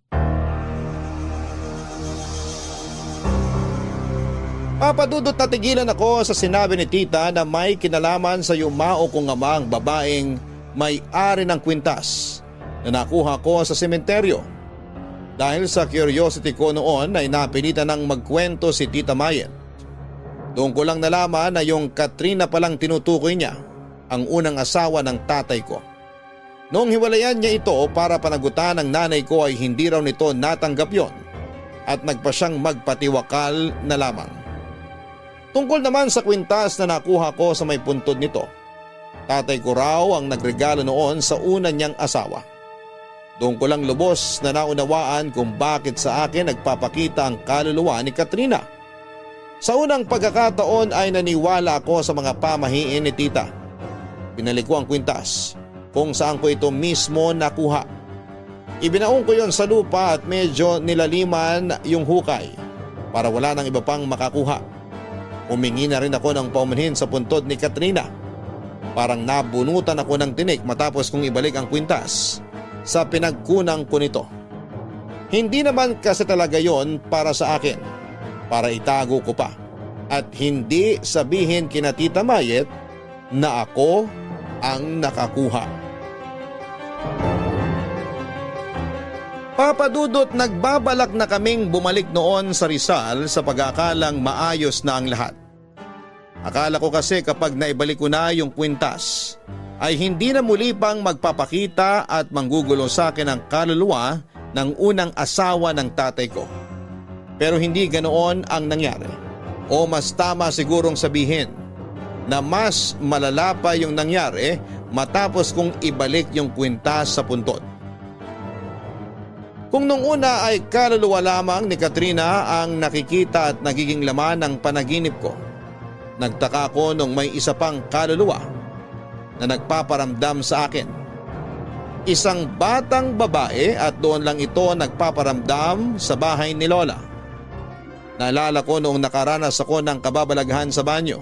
Papadudot na tigilan ako sa sinabi ni tita na may kinalaman sa yumao kong ama ang babaeng may-ari ng kwintas na nakuha ko sa sementeryo. Dahil sa curiosity ko noon ay napilitan ng magkwento si Tita Mayet. Doon ko lang nalaman na yung Katrina palang tinutukoy niya ang unang asawa ng tatay ko. Noong hiwalayan niya ito para panagutan ng nanay ko ay hindi raw nito natanggap yon at nagpa siyang magpatiwakal na lamang. Tungkol naman sa kwintas na nakuha ko sa may puntod nito, tatay ko raw ang nagregalo noon sa una niyang asawa. Doon ko lang lubos na naunawaan kung bakit sa akin nagpapakita ang kaluluwa ni Katrina. Sa unang pagkakataon ay naniwala ako sa mga pamahiin ni tita. Binalik ko ang kwintas kung saan ko ito mismo nakuha. Ibinaong ko yon sa lupa at medyo nilaliman yung hukay para wala nang iba pang makakuha. Humingi na rin ako ng paumanhin sa puntod ni Katrina. Parang nabunutan ako ng tinik matapos kong ibalik ang kwintas sa pinagkunang ko nito. Hindi naman kasi talaga yon para sa akin, para itago ko pa at hindi sabihin kina Tita Mayet na ako ang nakakuha. Papa Dudut, nagbabalak na kaming bumalik noon sa Rizal sa pag-aakalang maayos na ang lahat. Akala ko kasi kapag naibalik ko na yung kwintas ay hindi na muli pang magpapakita at manggugulo sa akin ang kaluluwa ng unang asawa ng tatay ko. Pero hindi ganoon ang nangyari. O mas tama sigurong sabihin na mas malala pa yung nangyari matapos kong ibalik yung kwintas sa puntod. Kung nung una ay kaluluwa lamang ni Katrina ang nakikita at nagiging laman ng panaginip ko, nagtaka ko nung may isa pang kaluluwa na nagpaparamdam sa akin. Isang batang babae at doon lang ito nagpaparamdam sa bahay ni Lola. Naalala ko noong nakaranas ako ng kababalaghan sa banyo.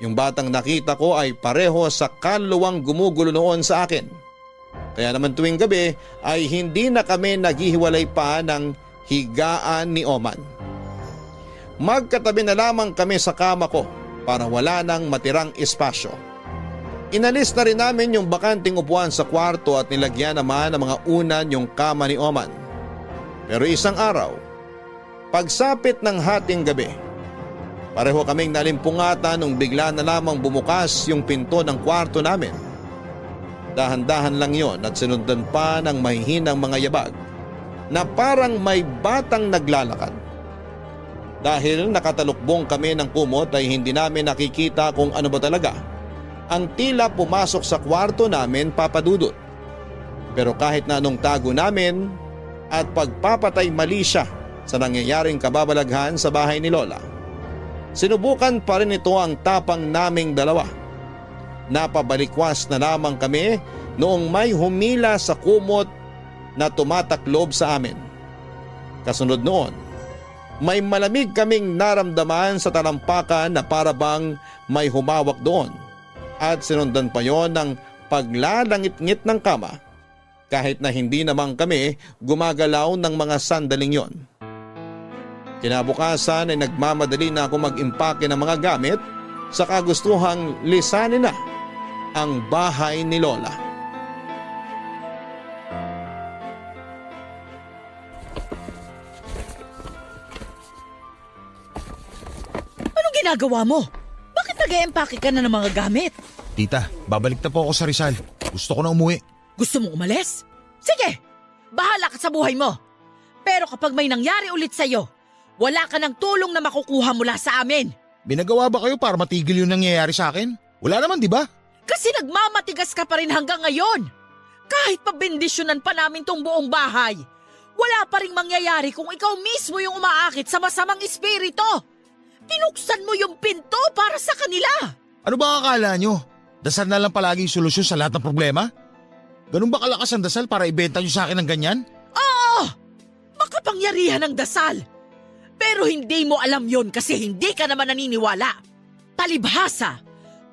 Yung batang nakita ko ay pareho sa kaluluwang gumugulo noon sa akin. Kaya naman tuwing gabi ay hindi na kami naghihiwalay pa ng higaan ni Oman. Magkatabi na lamang kami sa kama ko para wala nang matirang espasyo. Inalis na rin namin yung bakanting upuan sa kwarto at nilagyan naman ng mga unan yung kama ni Oman. Pero isang araw, pagsapit ng hating gabi, pareho kaming nalimpungatan nung bigla na lamang bumukas yung pinto ng kwarto namin. Dahan-dahan lang yon at sinundan pa ng mahihinang mga yabag na parang may batang naglalakad. Dahil nakatalukbong kami ng kumot ay hindi namin nakikita kung ano ba talaga ang tila pumasok sa kwarto namin, Papa Dudut. Pero kahit na anong tago namin at pagpapatay mali siya sa nangyayaring kababalaghan sa bahay ni Lola, sinubukan pa rin ito ang tapang naming dalawa. Napabalikwas na lamang kami noong may humila sa kumot na tumataklob sa amin. Kasunod noon, may malamig kaming naramdaman sa talampakan na parabang may humawak doon at sinundan pa yon ng paglalangit-ngit ng kama kahit na hindi naman kami gumagalaw ng mga sandaling yon. Kinabukasan ay nagmamadali na ako mag-impake ng mga gamit sa kagustuhang lisanin na ang bahay ni Lola. Anong ginagawa mo? Bakit nag-e-empake ka na ng mga gamit? Tita, babalik na po ako sa Rizal. Gusto ko na umuwi. Gusto mong umalis? Sige, bahala ka sa buhay mo. Pero kapag may nangyari ulit sa'yo, wala ka ng tulong na makukuha mula sa amin. Binagawa ba kayo para matigil yung nangyayari sa akin? Wala naman, di ba? Kasi nagmamatigas ka pa rin hanggang ngayon. Kahit pabindisyonan pa namin tong buong bahay, wala pa rin mangyayari kung ikaw mismo yung umaakit sa masamang espiritu. Tinuksan mo yung pinto para sa kanila. Ano ba akala nyo? Dasal na lang palagi yung solusyon sa lahat ng problema? Ganun ba kalakas ang dasal para ibenta nyo sa akin ng ganyan? Oo! Makapangyarihan ng dasal. Pero hindi mo alam yon kasi hindi ka naman naniniwala. Palibhasa,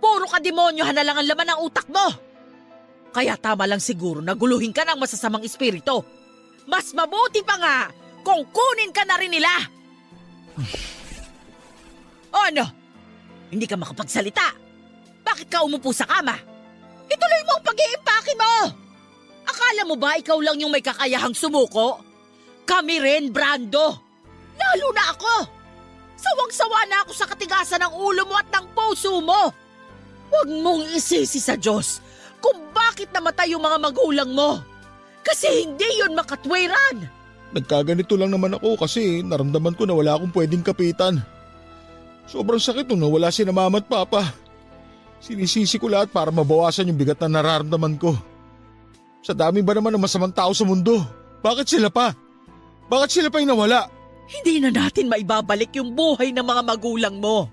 puro ka demonyohan na lang ang laman ng utak mo. Kaya tama lang siguro na guluhin ka ng masasamang espiritu. Mas mabuti pa nga kung kunin ka na rin nila. O ano? Hindi ka makapagsalita. Bakit ka umupo sa kama? Ituloy mo ang pag-iimpake mo. Akala mo ba ikaw lang yung may kakayahang sumuko? Kami rin, Brando. Lalo na ako. Sawang-sawa na ako sa katigasan ng ulo mo at ng puso mo. Huwag mong isisi sa Diyos kung bakit namatay yung mga magulang mo. Kasi hindi yun makatwiran. Nagkaganito lang naman ako kasi naramdaman ko na wala akong pwedeng kapitan. Sobrang sakit nung nawala si na mama at papa. Sinisisi ko lahat para mabawasan yung bigat na nararamdaman ko. Sa dami ba naman ng masamang tao sa mundo? Bakit sila pa? Bakit sila pa yung nawala? Hindi na natin maibabalik yung buhay ng mga magulang mo.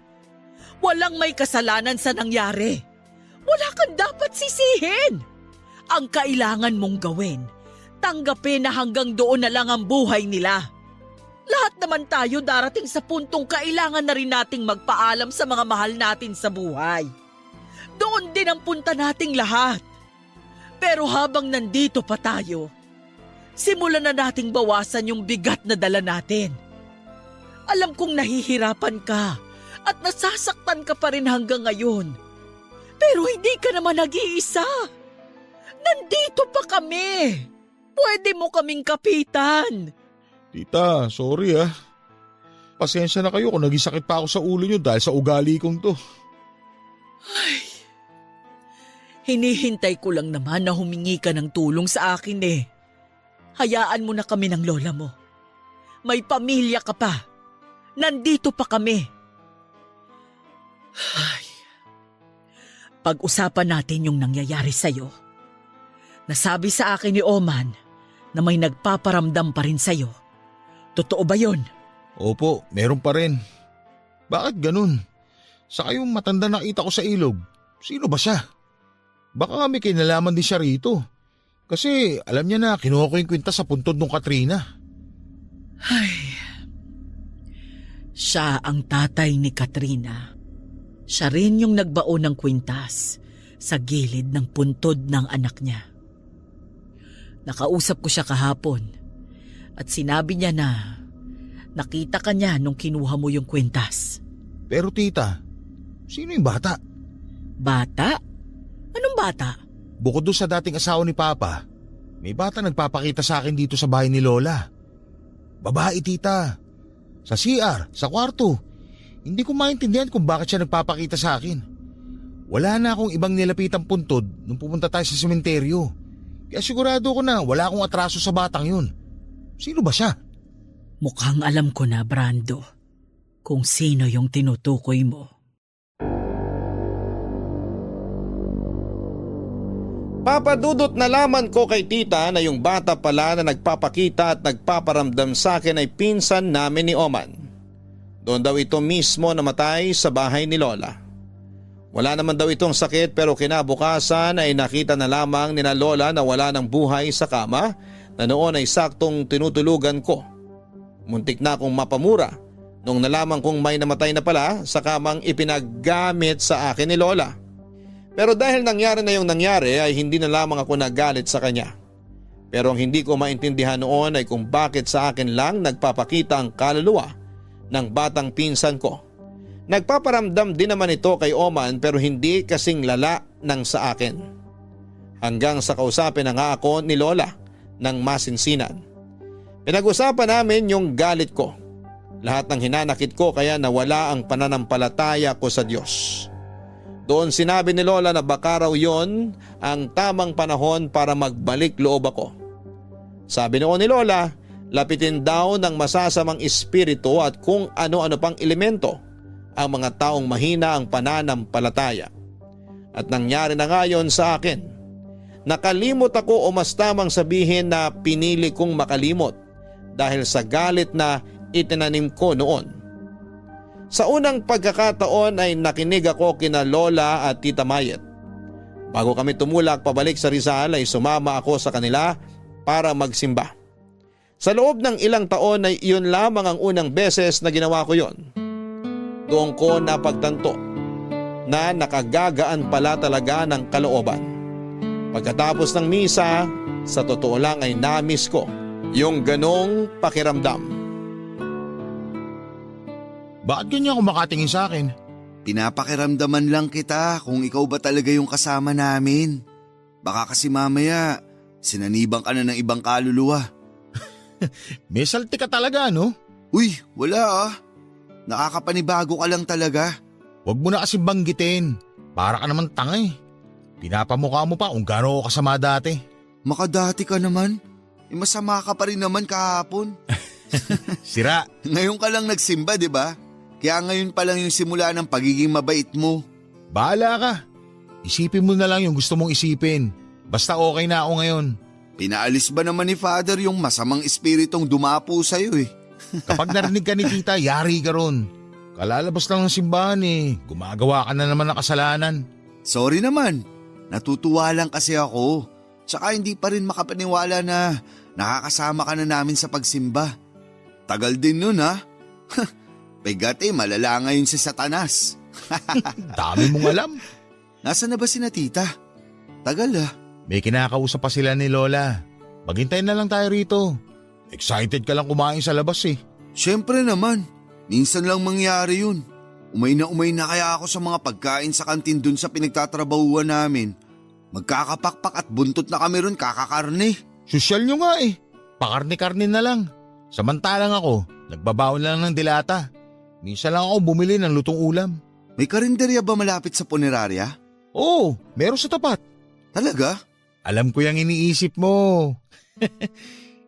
Walang may kasalanan sa nangyari. Wala kang dapat sisihin. Ang kailangan mong gawin, tanggapin na hanggang doon na lang ang buhay nila. Lahat naman tayo darating sa puntong kailangan na rin nating magpaalam sa mga mahal natin sa buhay. Doon din ang punta nating lahat. Pero habang nandito pa tayo, simulan na nating bawasan yung bigat na dala natin. Alam kong nahihirapan ka at nasasaktan ka pa rin hanggang ngayon. Pero hindi ka naman nag-iisa. Nandito pa kami. Pwede mo kaming kapitan. Tita, sorry ah. Pasensya na kayo kung naging sakit pa ako sa ulo nyo dahil sa ugali kong to. Hinihintay ko lang naman na humingi ka ng tulong sa akin eh. Hayaan mo na kami ng lola mo. May pamilya ka pa. Nandito pa kami. Ay. Pag-usapan natin yung nangyayari sa'yo. Nasabi sa akin ni Oman na may nagpaparamdam pa rin sa'yo. Totoo ba yun? Opo, meron pa rin. Bakit ganun? Saka yung matanda nakita ko sa ilog, sino ba siya? Baka nga may kinalaman din siya rito. Kasi alam niya na kinuha ko yung kwintas sa puntod ng Katrina. Ay. Siya ang tatay ni Katrina. Siya rin yung nagbaon ng kwintas sa gilid ng puntod ng anak niya. Nakausap ko siya kahapon at sinabi niya na nakita ka niya nung kinuha mo yung kwintas. Pero tita, sino yung bata? Bata? Anong bata? Bukod doon sa dating asawa ni Papa, may bata nagpapakita sa akin dito sa bahay ni Lola. Babae tita. Sa CR, sa kwarto. Hindi ko maintindihan kung bakit siya nagpapakita sa akin. Wala na akong ibang nilapitang puntod nung pumunta tayo sa sementeryo. Kaya sigurado ko na wala akong atraso sa batang yun. Sino ba siya? Mukhang alam ko na, Brando, kung sino yung tinutukoy mo. Papadudot na laman ko kay tita na yung bata pala na nagpapakita at nagpaparamdam sa akin ay pinsan namin ni Oman. Doon daw ito mismo namatay sa bahay ni Lola. Wala naman daw itong sakit pero kinabukasan ay nakita na lamang ni na Lola na wala ng buhay sa kama na noon ay saktong tinutulugan ko. Muntik na akong mapamura nung nalaman kong may namatay na pala sa kamang ipinaggamit sa akin ni Lola. Pero dahil nangyari na yung nangyari ay hindi na lamang ako nagalit sa kanya. Pero ang hindi ko maintindihan noon ay kung bakit sa akin lang nagpapakita ang kaluluwa ng batang pinsan ko. Nagpaparamdam din naman ito kay Oman pero hindi kasing lala ng sa akin. Hanggang sa kausapin na nga ako ni Lola ng masinsinan. Pinag-usapan namin yung galit ko. Lahat ng hinanakit ko kaya nawala ang pananampalataya ko sa Diyos. Doon sinabi ni Lola na baka raw yon ang tamang panahon para magbalik loob ako. Sabi noon ni Lola, lapitin daw ng masasamang espiritu at kung ano-ano pang elemento ang mga taong mahina ang pananampalataya. At nangyari na nga yon sa akin. Nakalimot ako o mas tamang sabihin na pinili kong makalimot dahil sa galit na itinanim ko noon. Sa unang pagkakataon ay nakinig ako kina Lola at Tita Mayet. Bago kami tumulak pabalik sa Rizal ay sumama ako sa kanila para magsimba. Sa loob ng ilang taon ay iyon lamang ang unang beses na ginawa ko yon. Doon ko napagtanto na nakagagaan pala talaga ng kalooban. Pagkatapos ng misa, sa totoo lang ay na-miss ko yung ganong pakiramdam. Bakit ganyan ako makatingin sa akin? Pinapakiramdaman lang kita kung ikaw ba talaga yung kasama namin. Baka kasi mamaya, sinanibang ka na ng ibang kaluluwa. May salti ka talaga, no? Uy, wala ah. Nakakapanibago ka lang talaga. Huwag mo na kasi banggitin. Para ka naman tanga eh. Pinapamukha mo pa kung gaano ako kasama dati. Makadati ka naman. Masama ka pa rin naman kahapon. Sira. Ngayon ka lang nagsimba, di ba? Kaya ngayon pa lang yung simula ng pagiging mabait mo. Bahala ka. Isipin mo na lang yung gusto mong isipin. Basta okay na ako ngayon. Pinaalis ba naman ni Father yung masamang espiritong dumapo sa'yo eh? Kapag narinig ka ni tita, yari ka ron. Kalalabas lang ng simbahan eh. Gumagawa ka na naman ng kasalanan. Sorry naman. Natutuwa lang kasi ako. Tsaka hindi pa rin makapaniwala na nakakasama ka na namin sa pagsimba. Tagal din nun ha. Bigat eh, malala ngayon si Satanas. Dami mong alam. Nasaan na ba si na tita? Tagal ah. May kinakausap pa sila ni Lola. Maghintay na lang tayo rito. Excited ka lang kumain sa labas eh. Siyempre naman. Minsan lang mangyari yun. Umay na kaya ako sa mga pagkain sa kantin dun sa pinagtatrabahuan namin. Magkakapakpak at buntot na kami ron kakakarne. Sosyal nyo nga eh. Pakarne-karne na lang. Samantalang ako, nagbabaon lang ng dilata. Minsan lang ako bumili ng lutong ulam. May karinderya ba malapit sa punerarya? Oo, meron sa tapat. Talaga? Alam ko yung iniisip mo.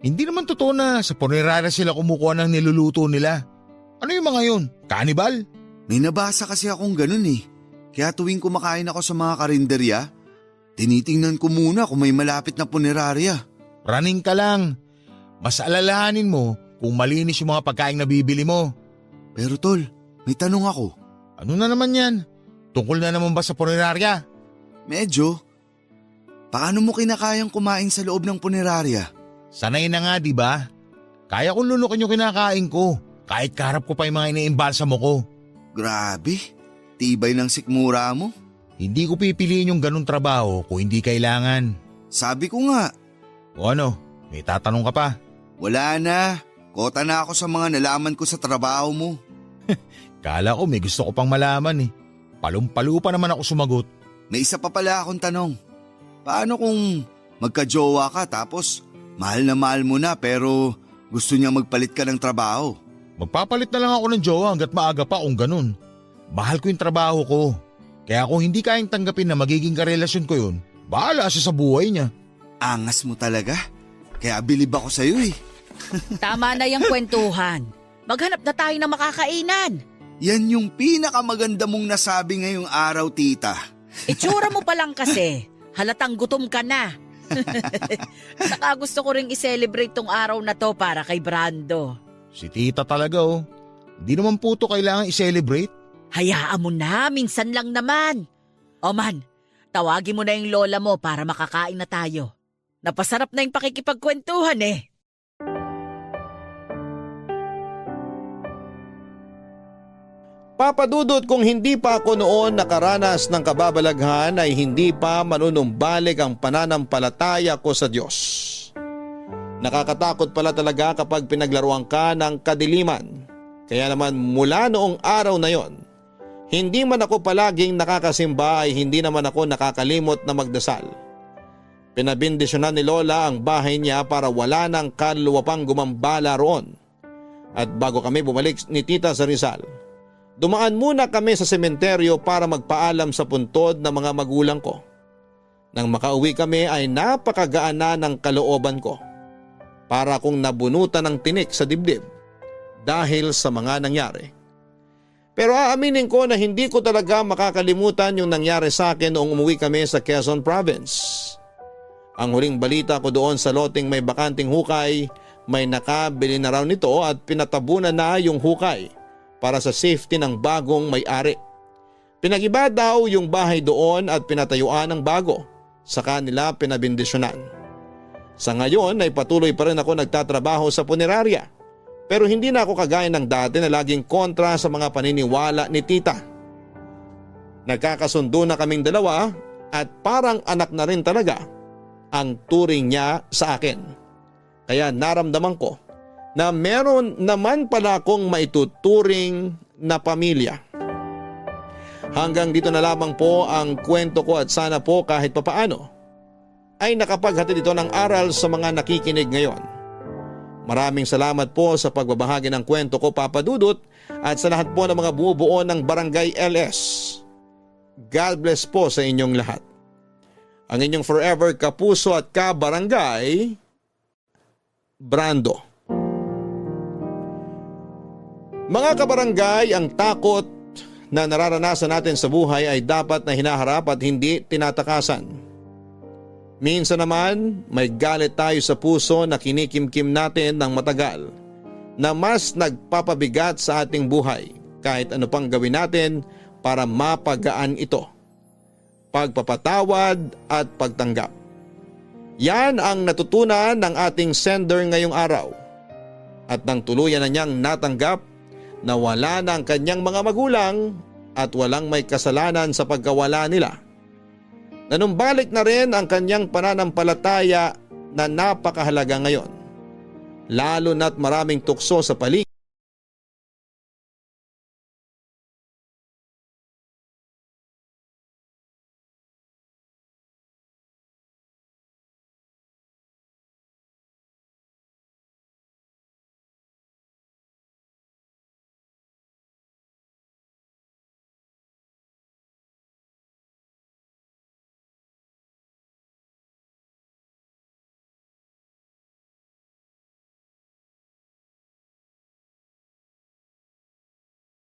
Hindi naman totoo na sa punerarya sila kumukuha ng niluluto nila. Ano yung mga yun? Cannibal? May nabasa kasi akong ganun eh. Kaya tuwing kumakain ako sa mga karinderya, tinitingnan ko muna kung may malapit na punerarya. Running ka lang. Mas alalahanin mo kung malinis yung mga pagkain na bibili mo. Pero tol, may tanong ako. Ano na naman yan? Tungkol na naman ba sa punerarya? Medyo. Paano mo kinakayang kumain sa loob ng punerarya? Sanay na nga, di ba? Kaya kong lulukin yung kinakain ko. Kahit karap ko pa yung mga iniimbalsa mo ko. Grabe, tibay ng sikmura mo. Hindi ko pipiliin yung ganung trabaho kung hindi kailangan. Sabi ko nga. O ano, may tatanong ka pa? Wala na. Kota na ako sa mga nalaman ko sa trabaho mo. Kala ko may gusto ko pang malaman eh. Palumpalo pa naman ako sumagot. May isa pa pala akong tanong. Paano kung magka-jowa ka tapos mahal na mahal mo na pero gusto niya magpalit ka ng trabaho? Magpapalit na lang ako ng jowa hanggat maaga pa kung ganun. Mahal ko yung trabaho ko. Kaya kung hindi kayang tanggapin na magiging karelasyon ko yun, bahala siya sa buhay niya. Angas mo talaga. Kaya bilib ako sa'yo eh. Tama na yung kwentuhan. Maghanap na tayo ng makakainan. Yan yung pinakamaganda mong nasabi ngayong araw, tita. Itsura mo pa lang kasi. Halatang gutom ka na. Saka gusto ko ring i-celebrate tong araw na to para kay Brando. Si tita talaga oh. Hindi naman po to kailangan i-celebrate. Hayaan mo na, minsan lang naman. O man, tawagin mo na yung lola mo para makakain na tayo. Napasarap na yung pakikipagkwentuhan eh. Papadudot kung hindi pa ako noon nakaranas ng kababalaghan ay hindi pa manunumbalik ang pananampalataya ko sa Diyos. Nakakatakot pala talaga kapag pinaglaruan ka ng kadiliman. Kaya naman mula noong araw na yon, hindi man ako palaging nakakasimba ay hindi naman ako nakakalimot na magdasal. Pinabindisyonan ni Lola ang bahay niya para wala ng kaluluwa pang gumambala roon. At bago kami bumalik ni Tita sa Rizal, dumaan muna kami sa sementeryo para magpaalam sa puntod ng mga magulang ko. Nang makauwi kami ay napakagaan na ng kalooban ko. Para akong nabunutan ng tinik sa dibdib dahil sa mga nangyari. Pero aaminin ko na hindi ko talaga makakalimutan yung nangyari sa akin noong umuwi kami sa Quezon Province. Ang huling balita ko doon sa loting may bakanting hukay, may nakabili na raw nito at pinatabunan na yung hukay para sa safety ng bagong may-ari. Pinag-iba daw yung bahay doon at pinatayuan ng bago, saka nila pinabindisyonan. Sa ngayon ay patuloy pa rin ako nagtatrabaho sa punerarya, pero hindi na ako kagaya ng dati na laging kontra sa mga paniniwala ni tita. Nagkakasundo na kaming dalawa at parang anak na rin talaga ang turing niya sa akin. Kaya naramdaman ko na meron naman pala akong maituturing na pamilya. Hanggang dito na lamang po ang kwento ko at sana po kahit papaano ay nakapaghatid ito ng aral sa mga nakikinig ngayon. Maraming salamat po sa pagbabahagi ng kwento ko, Papa Dudut, at sa lahat po ng mga bumubuo ng Barangay LS. God bless po sa inyong lahat. Ang inyong forever kapuso at kabarangay, Brando. Mga kabarangay, ang takot na nararanasan natin sa buhay ay dapat na hinaharap at hindi tinatakasan. Minsan naman, may galit tayo sa puso na kinikimkim natin ng matagal na mas nagpapabigat sa ating buhay kahit ano pang gawin natin para mapagaan ito. Pagpapatawad at pagtanggap. Yan ang natutunan ng ating sender ngayong araw. At nang tuluyan na niyang natanggap na wala na ang kanyang mga magulang at walang may kasalanan sa pagkawala nila. Nanumbalik na rin ang kanyang pananampalataya na napakahalaga ngayon. Lalo na't maraming tukso sa paligid